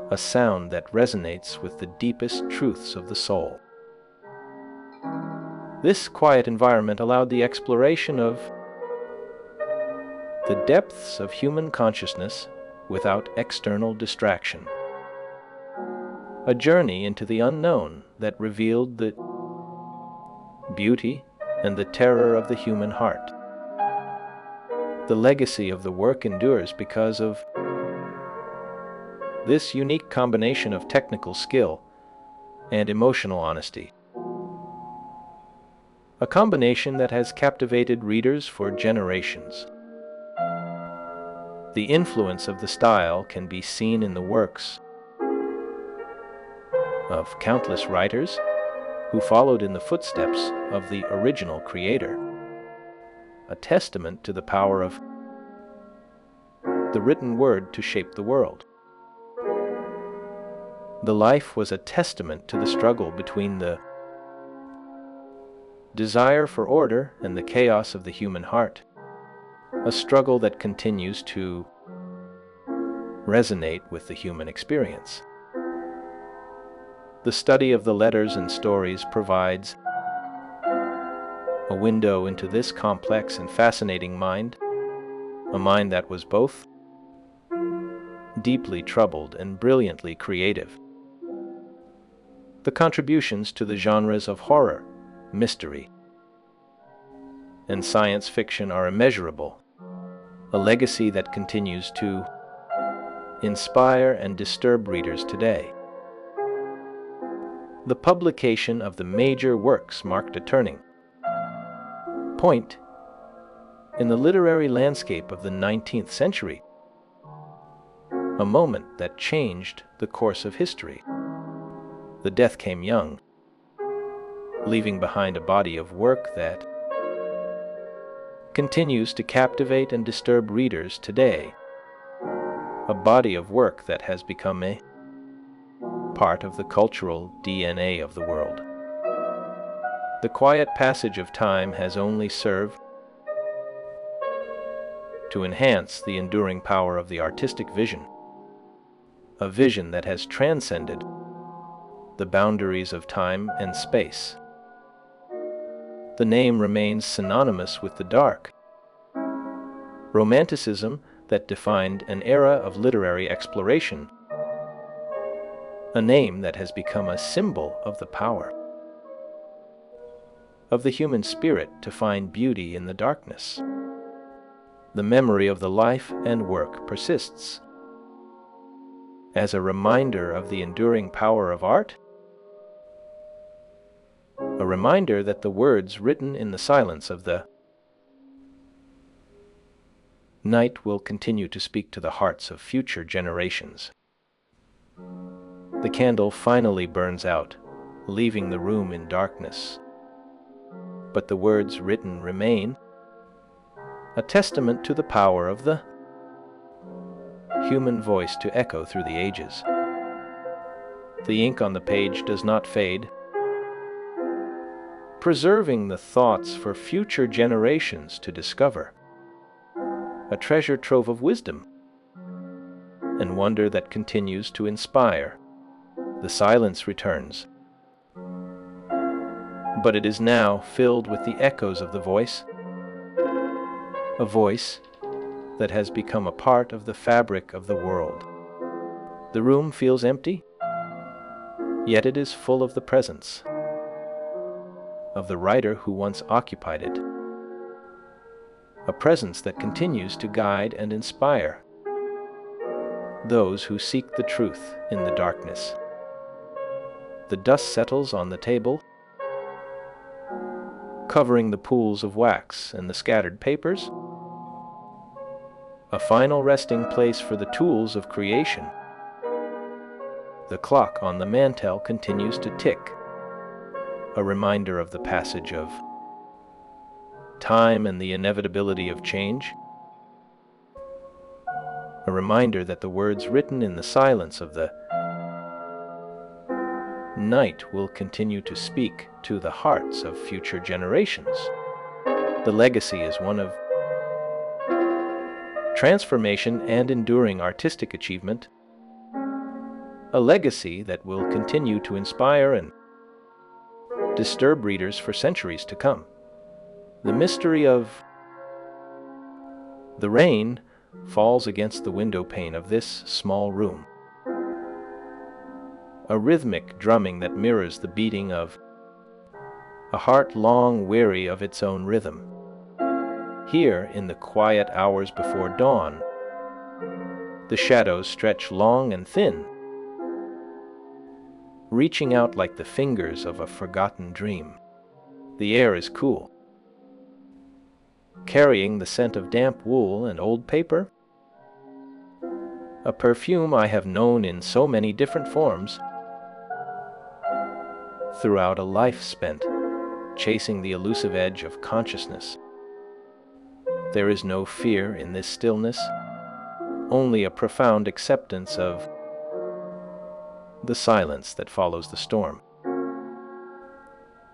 a sound that resonates with the deepest truths of the soul. This quiet environment allowed the exploration of the depths of human consciousness without external distraction, a journey into the unknown that revealed the beauty and the terror of the human heart. The legacy of the work endures because of this unique combination of technical skill and emotional honesty, a combination that has captivated readers for generations. The influence of the style can be seen in the works of countless writers who followed in the footsteps of the original creator, a testament to the power of the written word to shape the world. The life was a testament to the struggle between the desire for order and the chaos of the human heart, a struggle that continues to resonate with the human experience. The study of the letters and stories provides a window into this complex and fascinating mind, a mind that was both deeply troubled and brilliantly creative. The contributions to the genres of horror, mystery, and science fiction are immeasurable, a legacy that continues to inspire and disturb readers today. The publication of the major works marked a turning point in the literary landscape of the 19th century, a moment that changed the course of history. The death came young, leaving behind a body of work that continues to captivate and disturb readers today, a body of work that has become a part of the cultural DNA of the world. The quiet passage of time has only served to enhance the enduring power of the artistic vision, a vision that has transcended the boundaries of time and space. The name remains synonymous with the dark romanticism that defined an era of literary exploration, a name that has become a symbol of the power of the human spirit to find beauty in the darkness. The memory of the life and work persists, as a reminder of the enduring power of art, a reminder that the words written in the silence of the night will continue to speak to the hearts of future generations. The candle finally burns out, leaving the room in darkness. But the words written remain, a testament to the power of the human voice to echo through the ages. The ink on the page does not fade, preserving the thoughts for future generations to discover. A treasure trove of wisdom and wonder that continues to inspire. The silence returns, but it is now filled with the echoes of the voice, a voice that has become a part of the fabric of the world. The room feels empty, yet it is full of the presence of the writer who once occupied it, a presence that continues to guide and inspire those who seek the truth in the darkness. The dust settles on the table, covering the pools of wax and the scattered papers, a final resting place for the tools of creation. The clock on the mantel continues to tick, a reminder of the passage of time and the inevitability of change, a reminder that the words written in the silence of the night will continue to speak to the hearts of future generations. The legacy is one of transformation and enduring artistic achievement, a legacy that will continue to inspire and disturb readers for centuries to come. The mystery of the rain falls against the windowpane of this small room, a rhythmic drumming that mirrors the beating of a heart long weary of its own rhythm. Here, in the quiet hours before dawn, the shadows stretch long and thin, reaching out like the fingers of a forgotten dream. The air is cool, carrying the scent of damp wool and old paper, a perfume I have known in so many different forms. Throughout a life spent chasing the elusive edge of consciousness, there is no fear in this stillness, only a profound acceptance of the silence that follows the storm.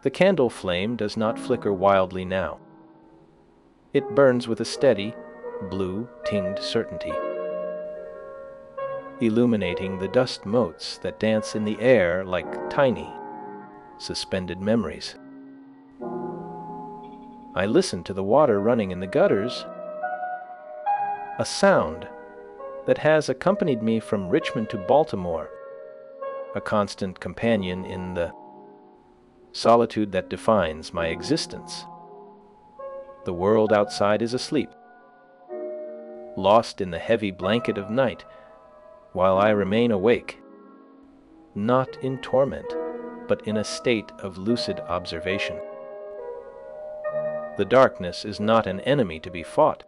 The candle flame does not flicker wildly now. It burns with a steady, blue-tinged certainty, illuminating the dust motes that dance in the air like tiny, suspended memories. I listen to the water running in the gutters, a sound that has accompanied me from Richmond to Baltimore, a constant companion in the solitude that defines my existence. The world outside is asleep, lost in the heavy blanket of night, while I remain awake, not in torment, but in a state of lucid observation. The darkness is not an enemy to be fought,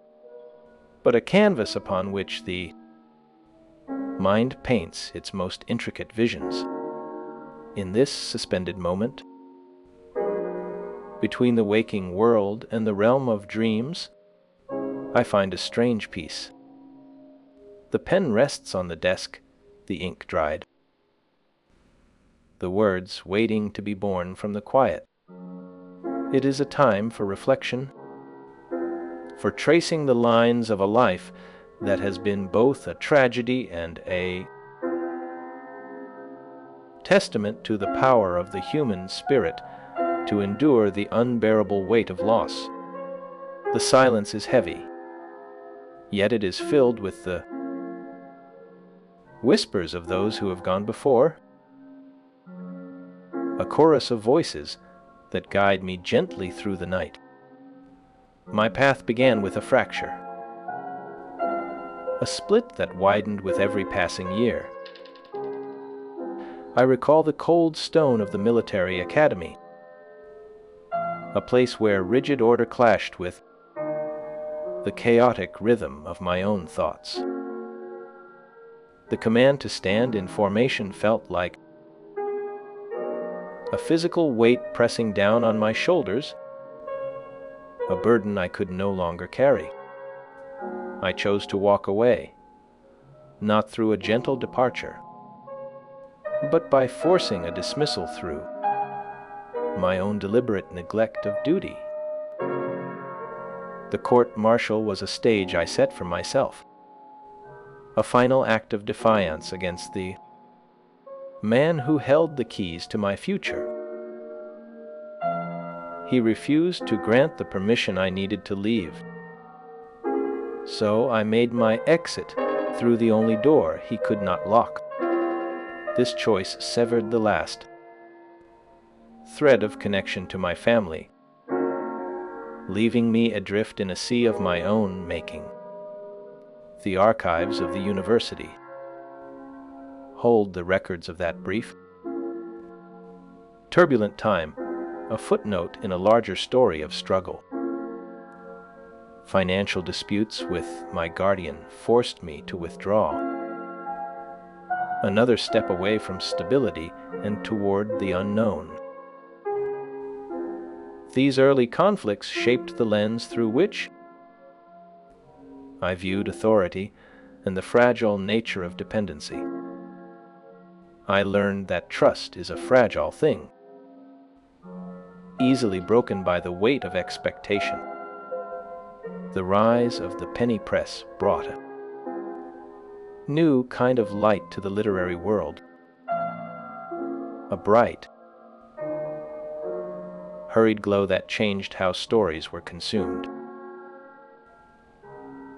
but a canvas upon which the mind paints its most intricate visions. In this suspended moment, between the waking world and the realm of dreams, I find a strange peace. The pen rests on the desk, the ink dried, the words waiting to be born from the quiet. It is a time for reflection, for tracing the lines of a life that has been both a tragedy and a testament to the power of the human spirit to endure the unbearable weight of loss. The silence is heavy, yet it is filled with the whispers of those who have gone before, a chorus of voices that guide me gently through the night. My path began with a fracture, a split that widened with every passing year. I recall the cold stone of the military academy, a place where rigid order clashed with the chaotic rhythm of my own thoughts. The command to stand in formation felt like a physical weight pressing down on my shoulders, a burden I could no longer carry. I chose to walk away, not through a gentle departure, but by forcing a dismissal through my own deliberate neglect of duty. The court-martial was a stage I set for myself, a final act of defiance against the man who held the keys to my future. He refused to grant the permission I needed to leave, so I made my exit through the only door he could not lock. This choice severed the last thread of connection to my family, leaving me adrift in a sea of my own making. The archives of the university hold the records of that brief, turbulent time, a footnote in a larger story of struggle. Financial disputes with my guardian forced me to withdraw, another step away from stability and toward the unknown. These early conflicts shaped the lens through which I viewed authority and the fragile nature of dependency. I learned that trust is a fragile thing, easily broken by the weight of expectation. The rise of the penny press brought a new kind of light to the literary world, a bright, hurried glow that changed how stories were consumed.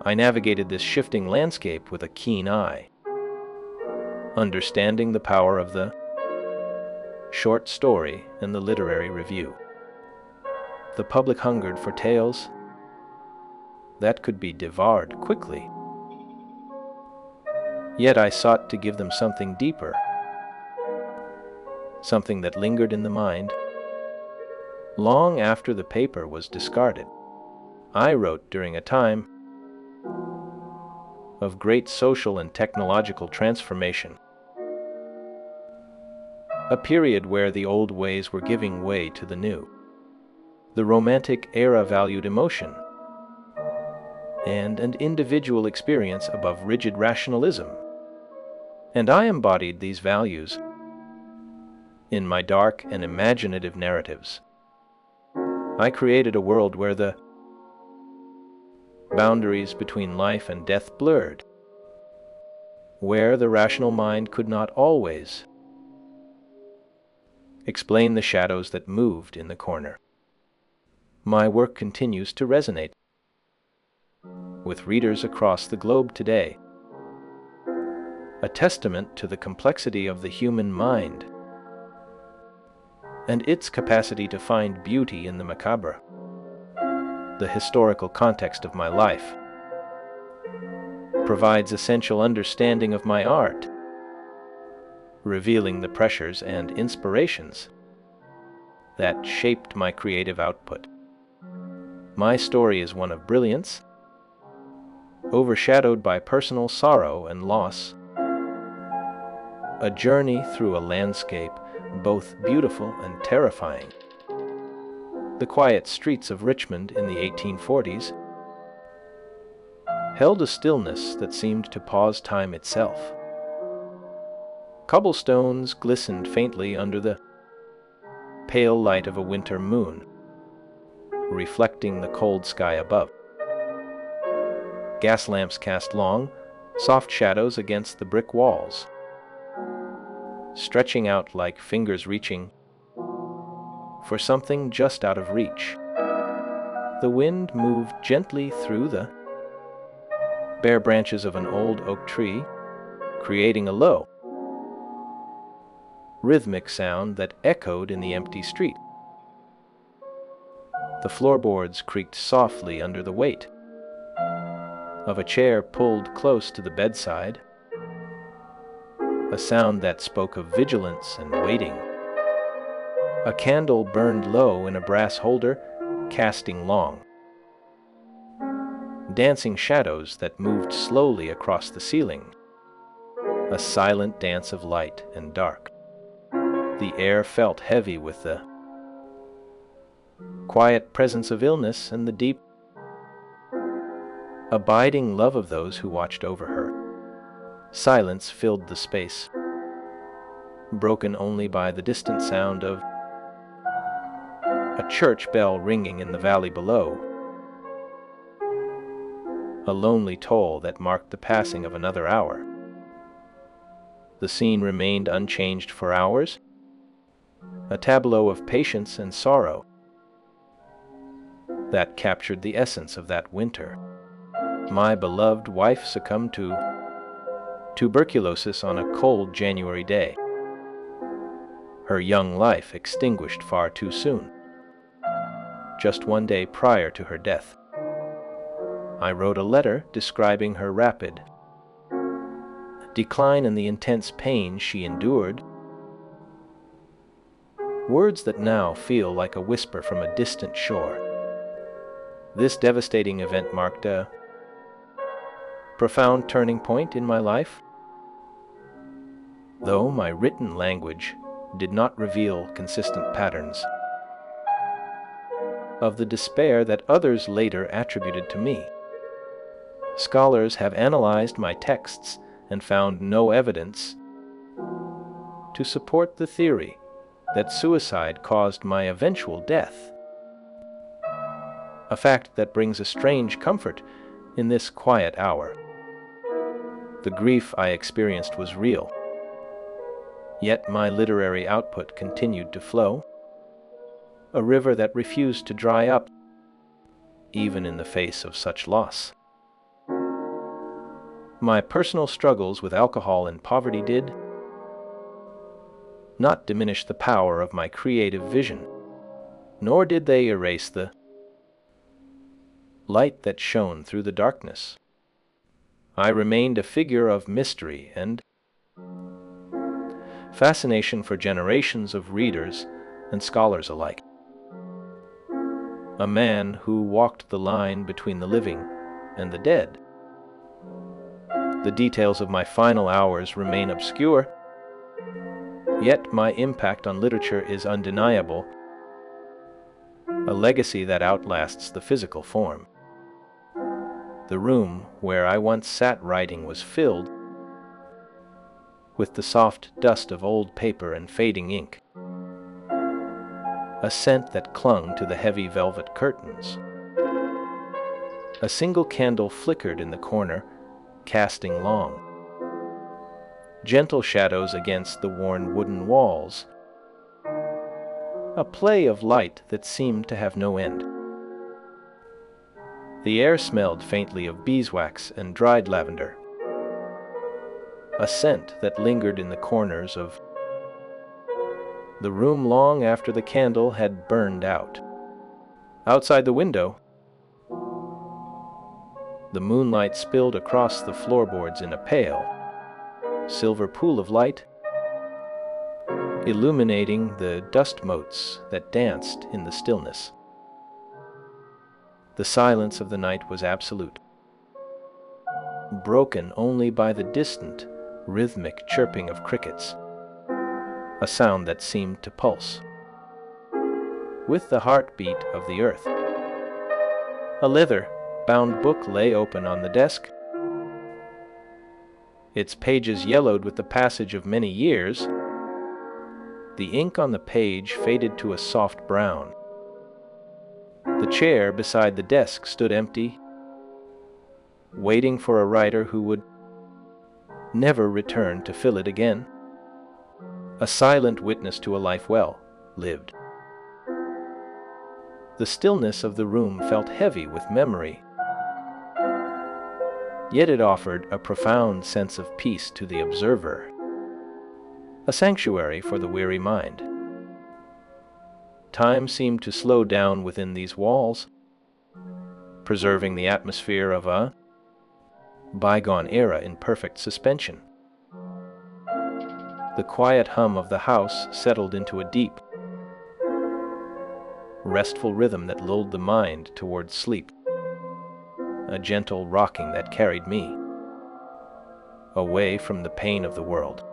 I navigated this shifting landscape with a keen eye, understanding the power of the short story and the literary review. The public hungered for tales that could be devoured quickly. Yet I sought to give them something deeper, something that lingered in the mind long after the paper was discarded. I wrote during a time of great social and technological transformation, a period where the old ways were giving way to the new. The Romantic era valued emotion and an individual experience above rigid rationalism, and I embodied these values in my dark and imaginative narratives. I created a world where the boundaries between life and death blurred, where the rational mind could not always explain the shadows that moved in the corner. My work continues to resonate with readers across the globe today, a testament to the complexity of the human mind and its capacity to find beauty in the macabre. The historical context of my life provides essential understanding of my art, revealing the pressures and inspirations that shaped my creative output. My story is one of brilliance, overshadowed by personal sorrow and loss, a journey through a landscape both beautiful and terrifying. The quiet streets of Richmond in the 1840s held a stillness that seemed to pause time itself. Cobblestones glistened faintly under the pale light of a winter moon, reflecting the cold sky above. Gas lamps cast long, soft shadows against the brick walls, stretching out like fingers reaching for something just out of reach. The wind moved gently through the bare branches of an old oak tree, creating a low, rhythmic sound that echoed in the empty street. The floorboards creaked softly under the weight of a chair pulled close to the bedside, a sound that spoke of vigilance and waiting. A candle burned low in a brass holder, casting long, dancing shadows that moved slowly across the ceiling. A silent dance of light and dark. The air felt heavy with the quiet presence of illness and the deep, abiding love of those who watched over her. Silence filled the space, broken only by the distant sound of a church bell ringing in the valley below, a lonely toll that marked the passing of another hour. The scene remained unchanged for hours, a tableau of patience and sorrow that captured the essence of that winter. My beloved wife succumbed to tuberculosis on a cold January day. Her young life extinguished far too soon, just one day prior to her death. I wrote a letter describing her rapid decline and the intense pain she endured, words that now feel like a whisper from a distant shore. This devastating event marked a profound turning point in my life. Though my written language did not reveal consistent patterns of the despair that others later attributed to me, scholars have analyzed my texts and found no evidence to support the theory that suicide caused my eventual death, a fact that brings a strange comfort in this quiet hour. The grief I experienced was real, yet my literary output continued to flow, a river that refused to dry up, even in the face of such loss. My personal struggles with alcohol and poverty did not diminish the power of my creative vision, nor did they erase the light that shone through the darkness. I remained a figure of mystery and fascination for generations of readers and scholars alike. A man who walked the line between the living and the dead. The details of my final hours remain obscure, yet my impact on literature is undeniable, a legacy that outlasts the physical form. The room where I once sat writing was filled with the soft dust of old paper and fading ink, a scent that clung to the heavy velvet curtains. A single candle flickered in the corner, casting long, gentle shadows against the worn wooden walls, a play of light that seemed to have no end. The air smelled faintly of beeswax and dried lavender, a scent that lingered in the corners of the room long after the candle had burned out. Outside the window, the moonlight spilled across the floorboards in a pale, silver pool of light, illuminating the dust motes that danced in the stillness. The silence of the night was absolute, broken only by the distant, rhythmic chirping of crickets, a sound that seemed to pulse with the heartbeat of the earth. A leather-bound book lay open on the desk, its pages yellowed with the passage of many years. The ink on the page faded to a soft brown. The chair beside the desk stood empty, waiting for a writer who would never return to fill it again, a silent witness to a life well lived. The stillness of the room felt heavy with memory, yet it offered a profound sense of peace to the observer, a sanctuary for the weary mind. Time seemed to slow down within these walls, preserving the atmosphere of a bygone era in perfect suspension. The quiet hum of the house settled into a deep, restful rhythm that lulled the mind toward sleep, a gentle rocking that carried me away from the pain of the world.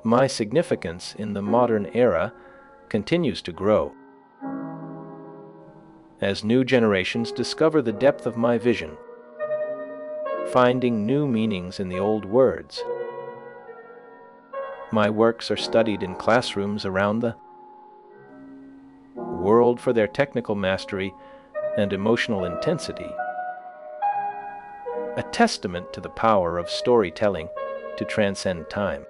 My significance in the modern era continues to grow as new generations discover the depth of my vision, finding new meanings in the old words. My works are studied in classrooms around the world for their technical mastery and emotional intensity, a testament to the power of storytelling to transcend time.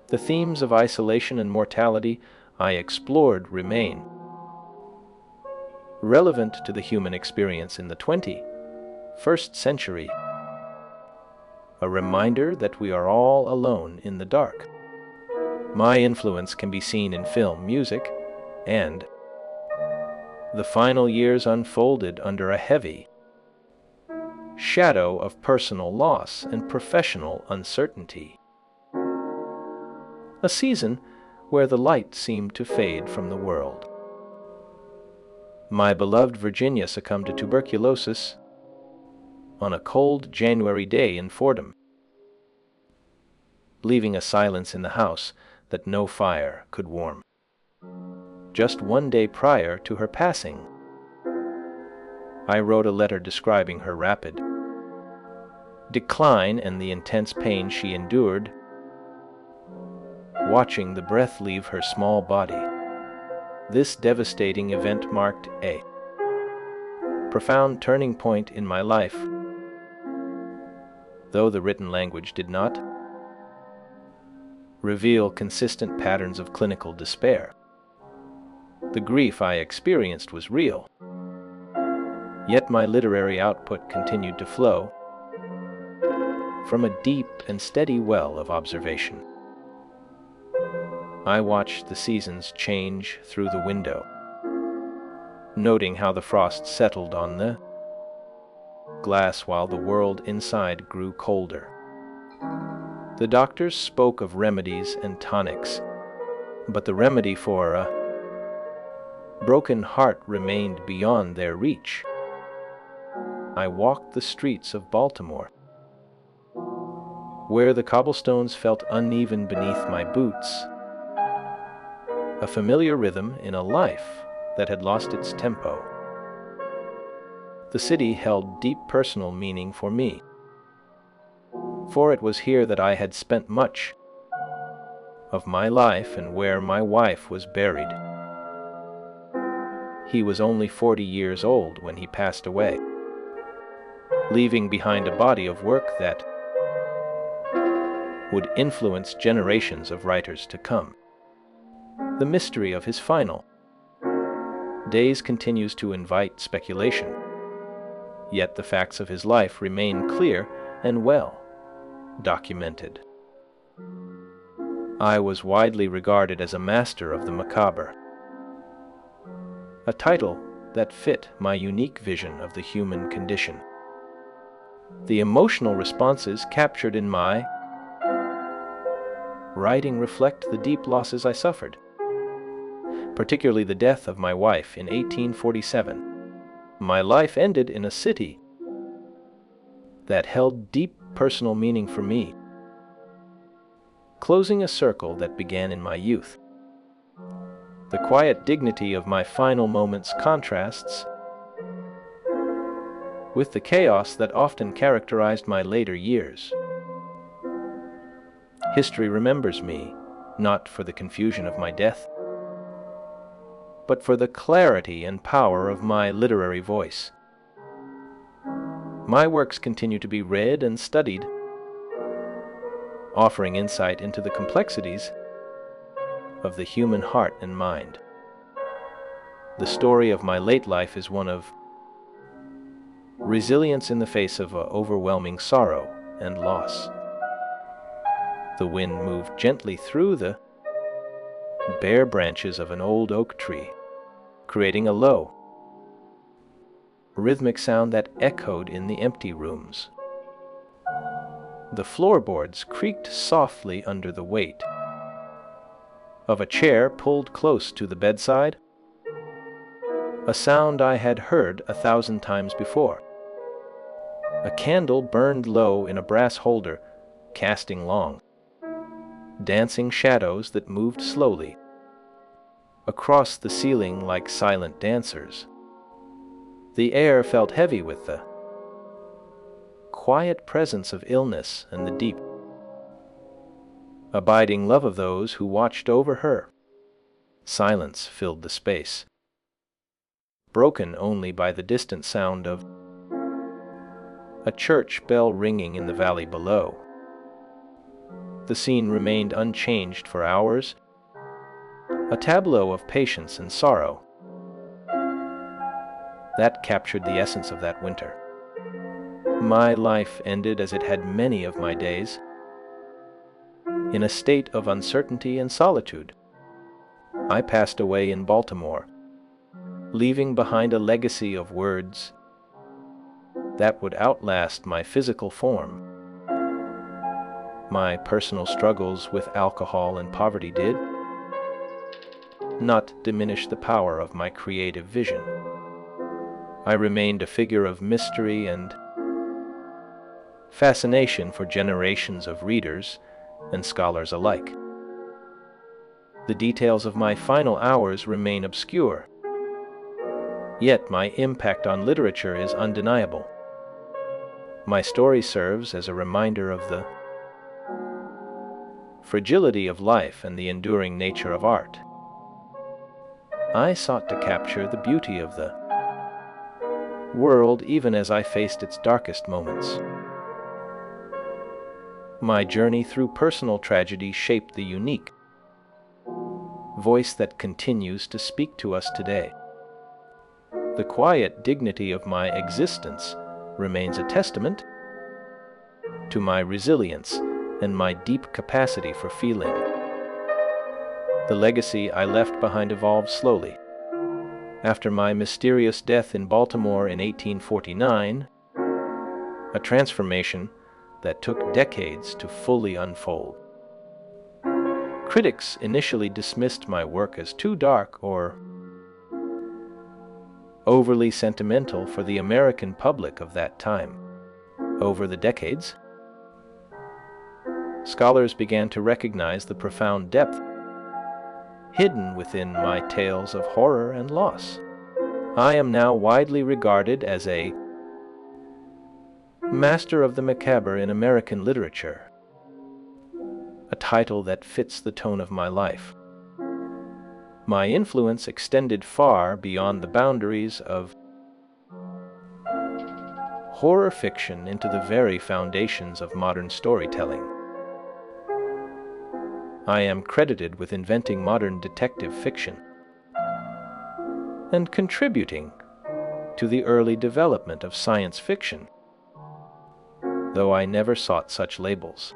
The themes of isolation and mortality I explored remain relevant to the human experience in the 21st century, a reminder that we are all alone in the dark. My influence can be seen in film, music, and the final years unfolded under a heavy shadow of personal loss and professional uncertainty. A season where the light seemed to fade from the world. My beloved Virginia succumbed to tuberculosis on a cold January day in Fordham, leaving a silence in the house that no fire could warm. Just one day prior to her passing, I wrote a letter describing her rapid decline and the intense pain she endured, watching the breath leave her small body. This devastating event marked a profound turning point in my life, though the written language did not reveal consistent patterns of clinical despair. The grief I experienced was real, yet my literary output continued to flow from a deep and steady well of observation. I watched the seasons change through the window, noting how the frost settled on the glass while the world inside grew colder. The doctors spoke of remedies and tonics, but the remedy for a broken heart remained beyond their reach. I walked the streets of Baltimore, where the cobblestones felt uneven beneath my boots, a familiar rhythm in a life that had lost its tempo. The city held deep personal meaning for me, for it was here that I had spent much of my life and where my wife was buried. He was only 40 years old when he passed away, leaving behind a body of work that would influence generations of writers to come. The mystery of his final days continues to invite speculation, yet the facts of his life remain clear and well documented. I was widely regarded as a master of the macabre, a title that fit my unique vision of the human condition. The emotional responses captured in my writing reflect the deep losses I suffered, particularly the death of my wife in 1847. My life ended in a city that held deep personal meaning for me, closing a circle that began in my youth. The quiet dignity of my final moments contrasts with the chaos that often characterized my later years. History remembers me, not for the confusion of my death, but for the clarity and power of my literary voice. My works continue to be read and studied, offering insight into the complexities of the human heart and mind. The story of my late life is one of resilience in the face of overwhelming sorrow and loss. The wind moved gently through the bare branches of an old oak tree, creating a low, rhythmic sound that echoed in the empty rooms. The floorboards creaked softly under the weight of a chair pulled close to the bedside, a sound I had heard 1,000 times before. A candle burned low in a brass holder, casting long, dancing shadows that moved slowly across the ceiling like silent dancers. The air felt heavy with the quiet presence of illness and the deep, abiding love of those who watched over her. Silence filled the space, broken only by the distant sound of a church bell ringing in the valley below. The scene remained unchanged for hours, a tableau of patience and sorrow. That captured the essence of that winter. My life ended as it had many of my days, in a state of uncertainty and solitude. I passed away in Baltimore, leaving behind a legacy of words that would outlast my physical form. My personal struggles with alcohol and poverty did not diminish the power of my creative vision. I remained a figure of mystery and fascination for generations of readers and scholars alike. The details of my final hours remain obscure, yet my impact on literature is undeniable. My story serves as a reminder of the fragility of life and the enduring nature of art. I sought to capture the beauty of the world even as I faced its darkest moments. My journey through personal tragedy shaped the unique voice that continues to speak to us today. The quiet dignity of my existence remains a testament to my resilience and my deep capacity for feeling. The legacy I left behind evolved slowly. After my mysterious death in Baltimore in 1849, a transformation that took decades to fully unfold. Critics initially dismissed my work as too dark or overly sentimental for the American public of that time. Over the decades, scholars began to recognize the profound depth hidden within my tales of horror and loss. I am now widely regarded as a master of the macabre in American literature, a title that fits the tone of my life. My influence extended far beyond the boundaries of horror fiction into the very foundations of modern storytelling. I am credited with inventing modern detective fiction and contributing to the early development of science fiction, though I never sought such labels.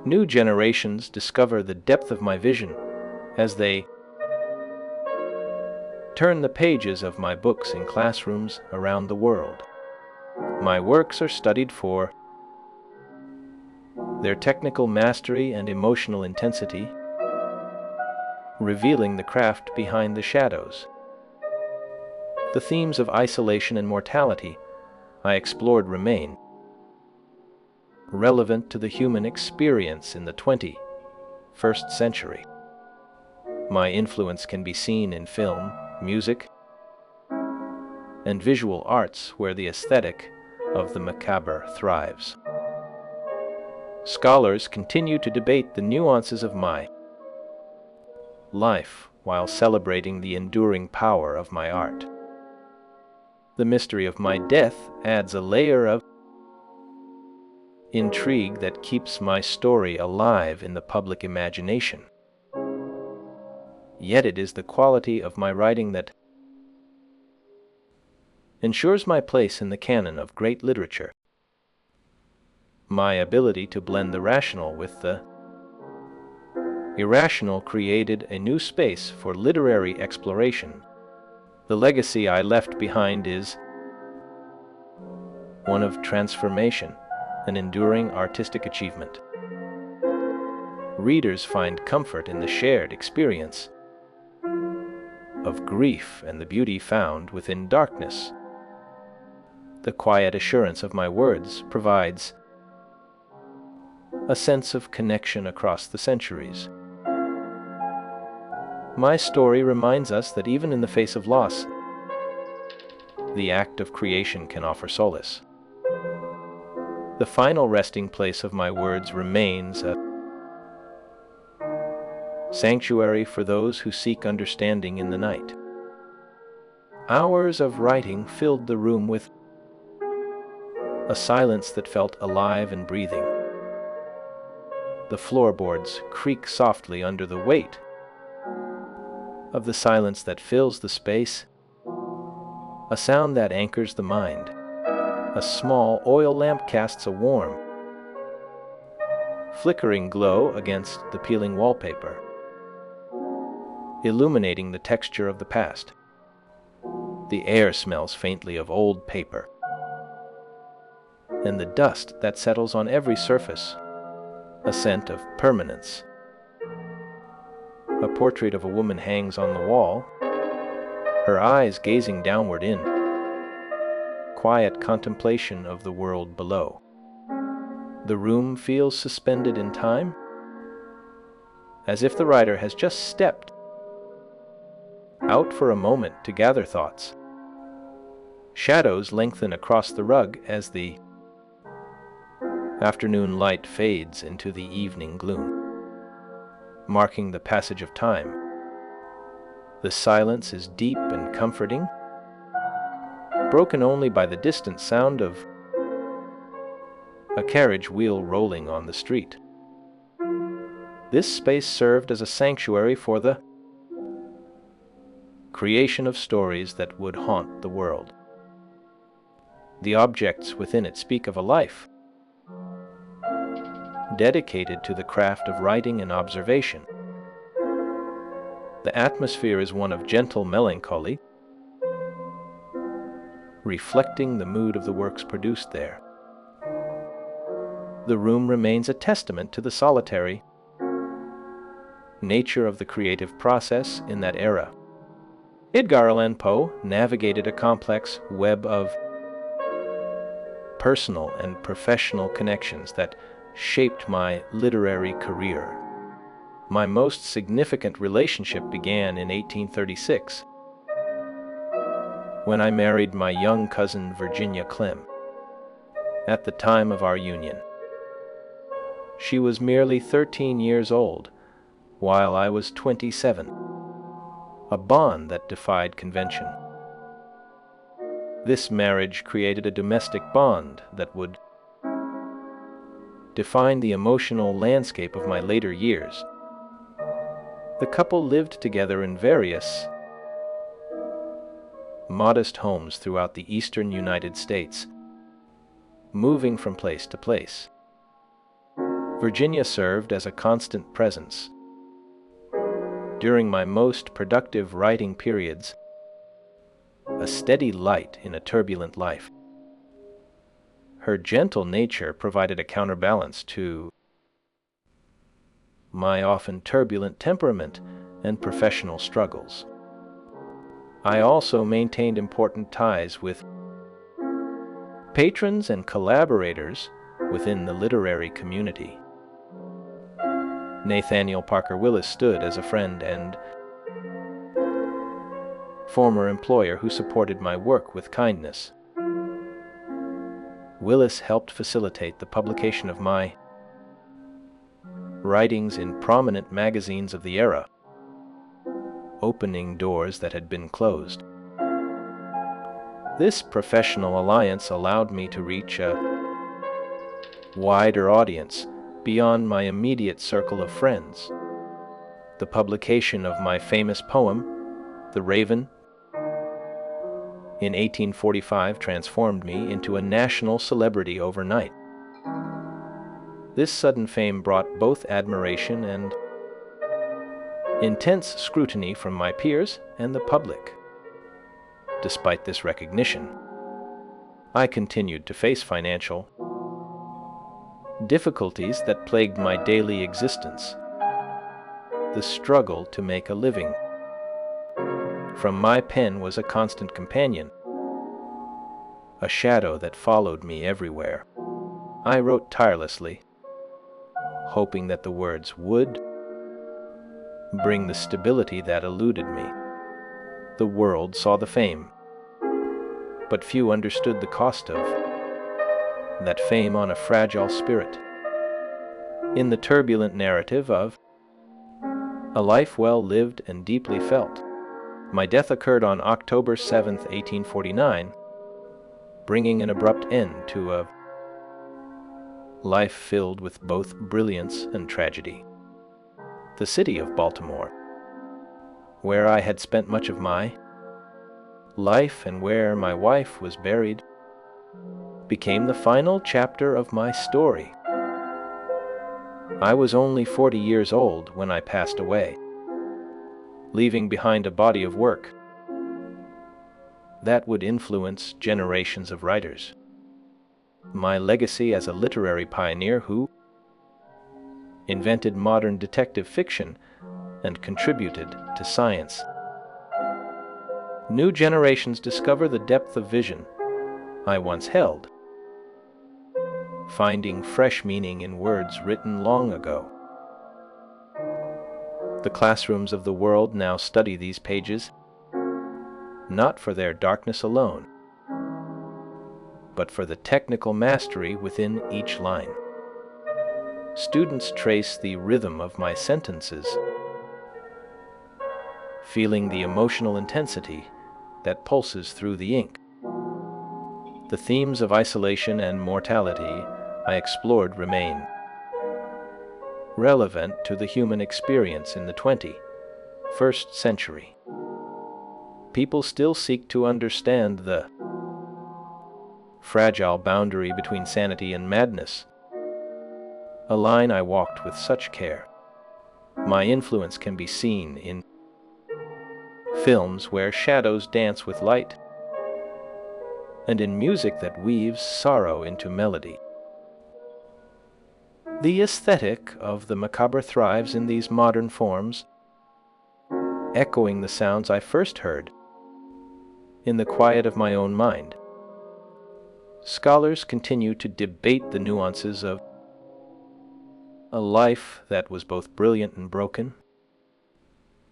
New generations discover the depth of my vision as they turn the pages of my books in classrooms around the world. My works are studied for their technical mastery and emotional intensity, revealing the craft behind the shadows. The themes of isolation and mortality I explored remain relevant to the human experience in the 21st century. My influence can be seen in film, music, and visual arts where the aesthetic of the macabre thrives. Scholars continue to debate the nuances of my life while celebrating the enduring power of my art. The mystery of my death adds a layer of intrigue that keeps my story alive in the public imagination. Yet it is the quality of my writing that ensures my place in the canon of great literature. My ability to blend the rational with the irrational created a new space for literary exploration. The legacy I left behind is one of transformation an enduring artistic achievement. Readers find comfort in the shared experience of grief and the beauty found within darkness. The quiet assurance of my words provides a sense of connection across the centuries. My story reminds us that even in the face of loss, the act of creation can offer solace. The final resting place of my words remains a sanctuary for those who seek understanding in the night. Hours of writing filled the room with a silence that felt alive and breathing. The floorboards creak softly under the weight of the silence that fills the space, a sound that anchors the mind. A small oil lamp casts a warm, flickering glow against the peeling wallpaper, illuminating the texture of the past. The air smells faintly of old paper, and the dust that settles on every surface, a scent of permanence. A portrait of a woman hangs on the wall, her eyes gazing downward in quiet contemplation of the world below. The room feels suspended in time, as if the writer has just stepped out for a moment to gather thoughts. Shadows lengthen across the rug as the afternoon light fades into the evening gloom, marking the passage of time. The silence is deep and comforting, broken only by the distant sound of a carriage wheel rolling on the street. This space served as a sanctuary for the creation of stories that would haunt the world. The objects within it speak of a life dedicated to the craft of writing and observation. The atmosphere is one of gentle melancholy, reflecting the mood of the works produced there. The room remains a testament to the solitary nature of the creative process in that era. Edgar Allan Poe navigated a complex web of personal and professional connections that shaped my literary career. My most significant relationship began in 1836, when I married my young cousin Virginia Clem. At the time of our union, she was merely 13 years old, while I was 27, a bond that defied convention. This marriage created a domestic bond that would define the emotional landscape of my later years. The couple lived together in various modest homes throughout the eastern United States, moving from place to place. Virginia served as a constant presence during my most productive writing periods, a steady light in a turbulent life. Her gentle nature provided a counterbalance to my often turbulent temperament and professional struggles. I also maintained important ties with patrons and collaborators within the literary community. Nathaniel Parker Willis stood as a friend and former employer who supported my work with kindness. Willis helped facilitate the publication of my writings in prominent magazines of the era, opening doors that had been closed. This professional alliance allowed me to reach a wider audience beyond my immediate circle of friends. The publication of my famous poem, The Raven, in 1845 transformed me into a national celebrity overnight. This sudden fame brought both admiration and intense scrutiny from my peers and the public. Despite this recognition, I continued to face financial difficulties that plagued my daily existence, the struggle to make a living. From my pen was a constant companion, a shadow that followed me everywhere. I wrote tirelessly, hoping that the words would bring the stability that eluded me. The world saw the fame, but few understood the cost of that fame on a fragile spirit. In the turbulent narrative of a life well lived and deeply felt, my death occurred on October 7th, 1849, bringing an abrupt end to a life filled with both brilliance and tragedy. The city of Baltimore, where I had spent much of my life and where my wife was buried, became the final chapter of my story. I was only 40 years old when I passed away, leaving behind a body of work that would influence generations of writers. My legacy as a literary pioneer who invented modern detective fiction and contributed to science. New generations discover the depth of vision I once held, finding fresh meaning in words written long ago. The classrooms of the world now study these pages, not for their darkness alone, but for the technical mastery within each line. Students trace the rhythm of my sentences, feeling the emotional intensity that pulses through the ink. The themes of isolation and mortality I explored remain relevant to the human experience in the 21st century. People still seek to understand the fragile boundary between sanity and madness, a line I walked with such care. My influence can be seen in films where shadows dance with light, and in music that weaves sorrow into melody. The aesthetic of the macabre thrives in these modern forms, echoing the sounds I first heard in the quiet of my own mind. Scholars continue to debate the nuances of a life that was both brilliant and broken,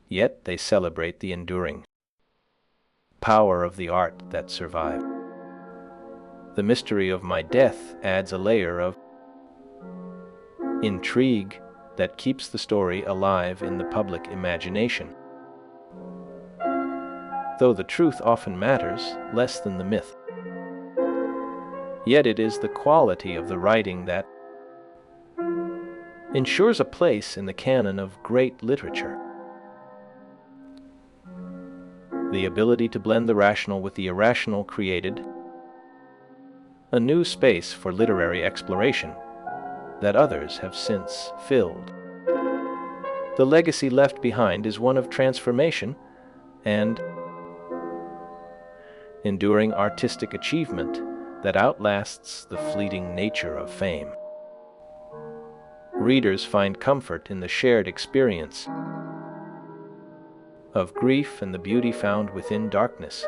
yet they celebrate the enduring power of the art that survived. The mystery of my death adds a layer of intrigue that keeps the story alive in the public imagination, though the truth often matters less than the myth. Yet it is the quality of the writing that ensures a place in the canon of great literature. The ability to blend the rational with the irrational created a new space for literary exploration that others have since filled. The legacy left behind is one of transformation and enduring artistic achievement that outlasts the fleeting nature of fame. Readers find comfort in the shared experience of grief and the beauty found within darkness.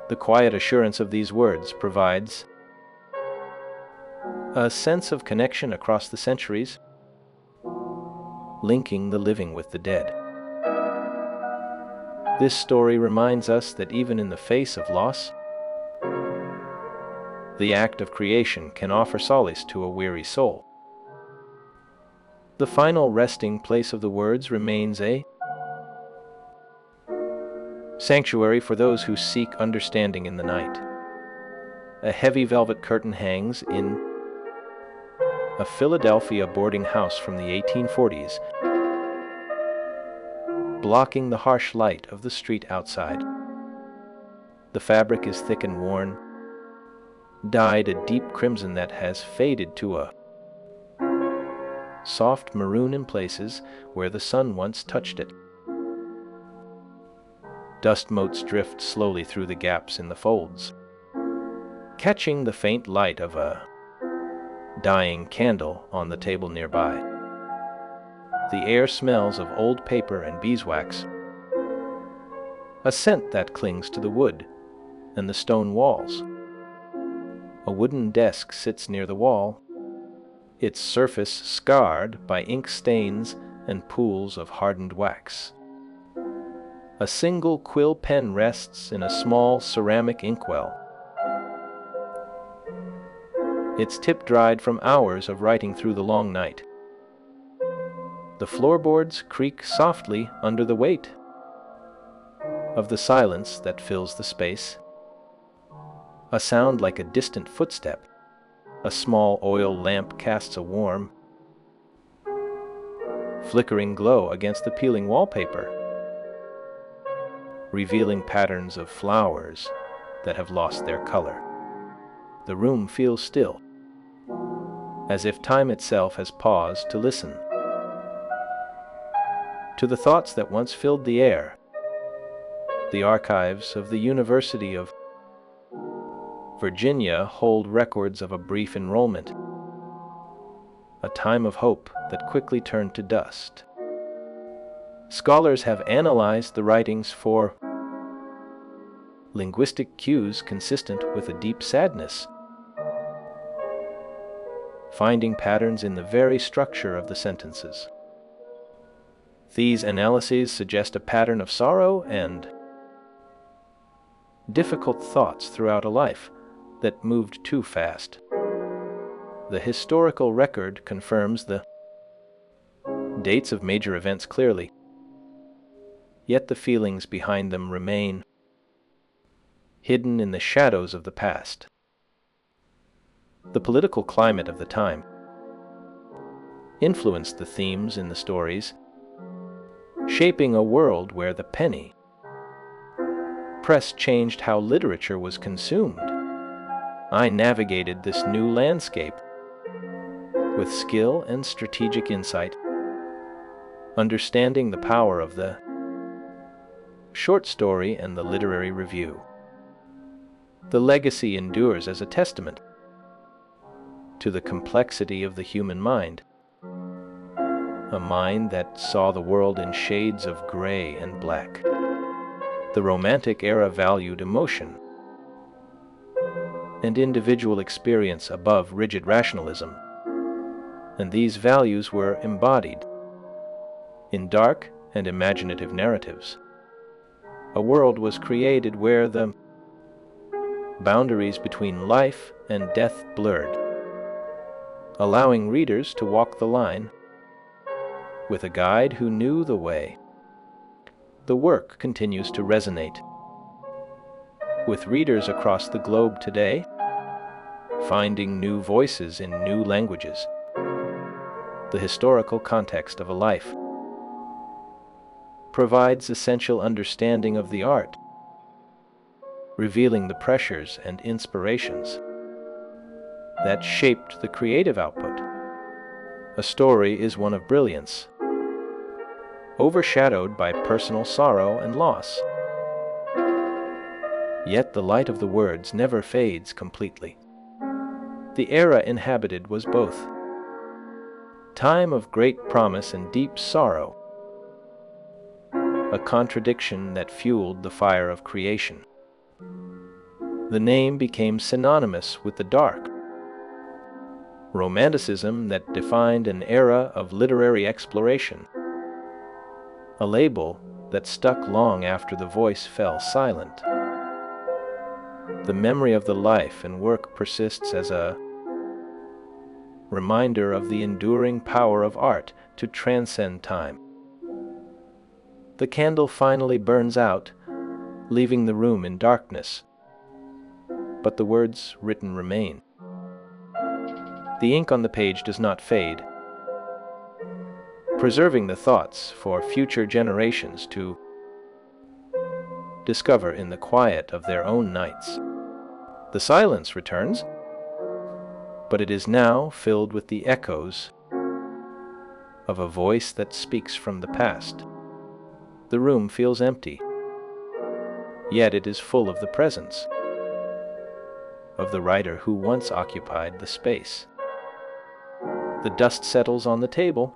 The quiet assurance of these words provides a sense of connection across the centuries, linking the living with the dead. This story reminds us that even in the face of loss, the act of creation can offer solace to a weary soul. The final resting place of the words remains a sanctuary for those who seek understanding in the night. A heavy velvet curtain hangs in a Philadelphia boarding house from the 1840s, blocking the harsh light of the street outside. The fabric is thick and worn, dyed a deep crimson that has faded to a soft maroon in places where the sun once touched it. Dust motes drift slowly through the gaps in the folds, catching the faint light of a dying candle on the table nearby. The air smells of old paper and beeswax, a scent that clings to the wood and the stone walls. A wooden desk sits near the wall, its surface scarred by ink stains and pools of hardened wax. A single quill pen rests in a small ceramic inkwell, its tip dried from hours of writing through the long night. The floorboards creak softly under the weight of the silence that fills the space. A sound like a distant footstep. A small oil lamp casts a warm, flickering glow against the peeling wallpaper, revealing patterns of flowers that have lost their color. The room feels still, as if time itself has paused to listen to the thoughts that once filled the air. The archives of the University of Virginia hold records of a brief enrollment, a time of hope that quickly turned to dust. Scholars have analyzed the writings for linguistic cues consistent with a deep sadness, finding patterns in the very structure of the sentences. These analyses suggest a pattern of sorrow and difficult thoughts throughout a life that moved too fast. The historical record confirms the dates of major events clearly, yet the feelings behind them remain hidden in the shadows of the past. The political climate of the time influenced the themes in the stories, shaping a world where the penny press changed how literature was consumed. I navigated this new landscape with skill and strategic insight, understanding the power of the short story and the literary review. The legacy endures as a testament to the complexity of the human mind, a mind that saw the world in shades of gray and black. The Romantic era valued emotion and individual experience above rigid rationalism, and these values were embodied in dark and imaginative narratives. A world was created where the boundaries between life and death blurred, allowing readers to walk the line with a guide who knew the way. The work continues to resonate with readers across the globe today, finding new voices in new languages. The historical context of a life provides essential understanding of the art, revealing the pressures and inspirations that shaped the creative output. A story is one of brilliance, overshadowed by personal sorrow and loss. Yet the light of the words never fades completely. The era inhabited was both time of great promise and deep sorrow, a contradiction that fueled the fire of creation. The name became synonymous with the dark, Romanticism that defined an era of literary exploration, a label that stuck long after the voice fell silent. The memory of the life and work persists as a reminder of the enduring power of art to transcend time. The candle finally burns out, leaving the room in darkness, but the words written remain. The ink on the page does not fade, preserving the thoughts for future generations to discover in the quiet of their own nights. The silence returns, but it is now filled with the echoes of a voice that speaks from the past. The room feels empty, yet it is full of the presence of the writer who once occupied the space. The dust settles on the table,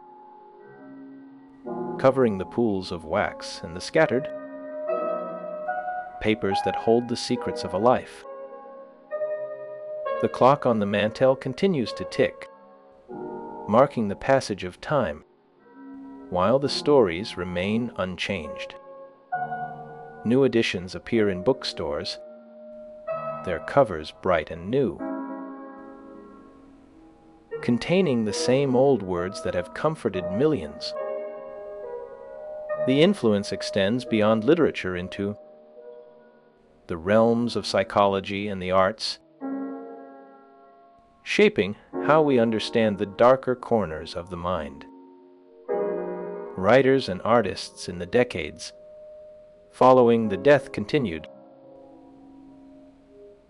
covering the pools of wax and the scattered papers that hold the secrets of a life. The clock on the mantel continues to tick, marking the passage of time, while the stories remain unchanged. New editions appear in bookstores, their covers bright and new, containing the same old words that have comforted millions. The influence extends beyond literature into the realms of psychology and the arts, shaping how we understand the darker corners of the mind. Writers and artists in the decades following the death continued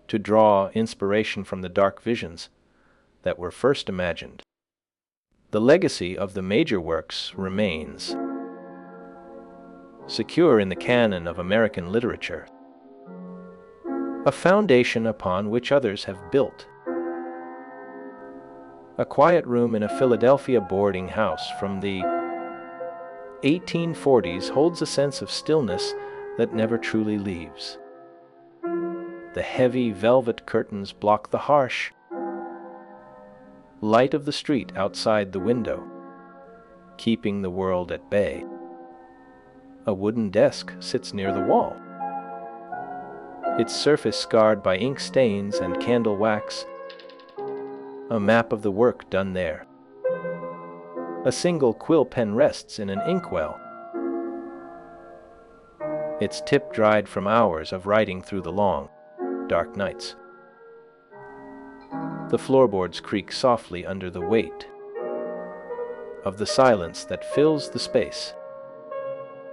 to draw inspiration from the dark visions that were first imagined. The legacy of the major works remains, secure in the canon of American literature, a foundation upon which others have built. A quiet room in a Philadelphia boarding house from the 1840s holds a sense of stillness that never truly leaves. The heavy velvet curtains block the harsh light of the street outside the window, keeping the world at bay. A wooden desk sits near the wall, its surface scarred by ink stains and candle wax, a map of the work done there. A single quill pen rests in an inkwell, its tip dried from hours of writing through the long, dark nights. The floorboards creak softly under the weight of the silence that fills the space.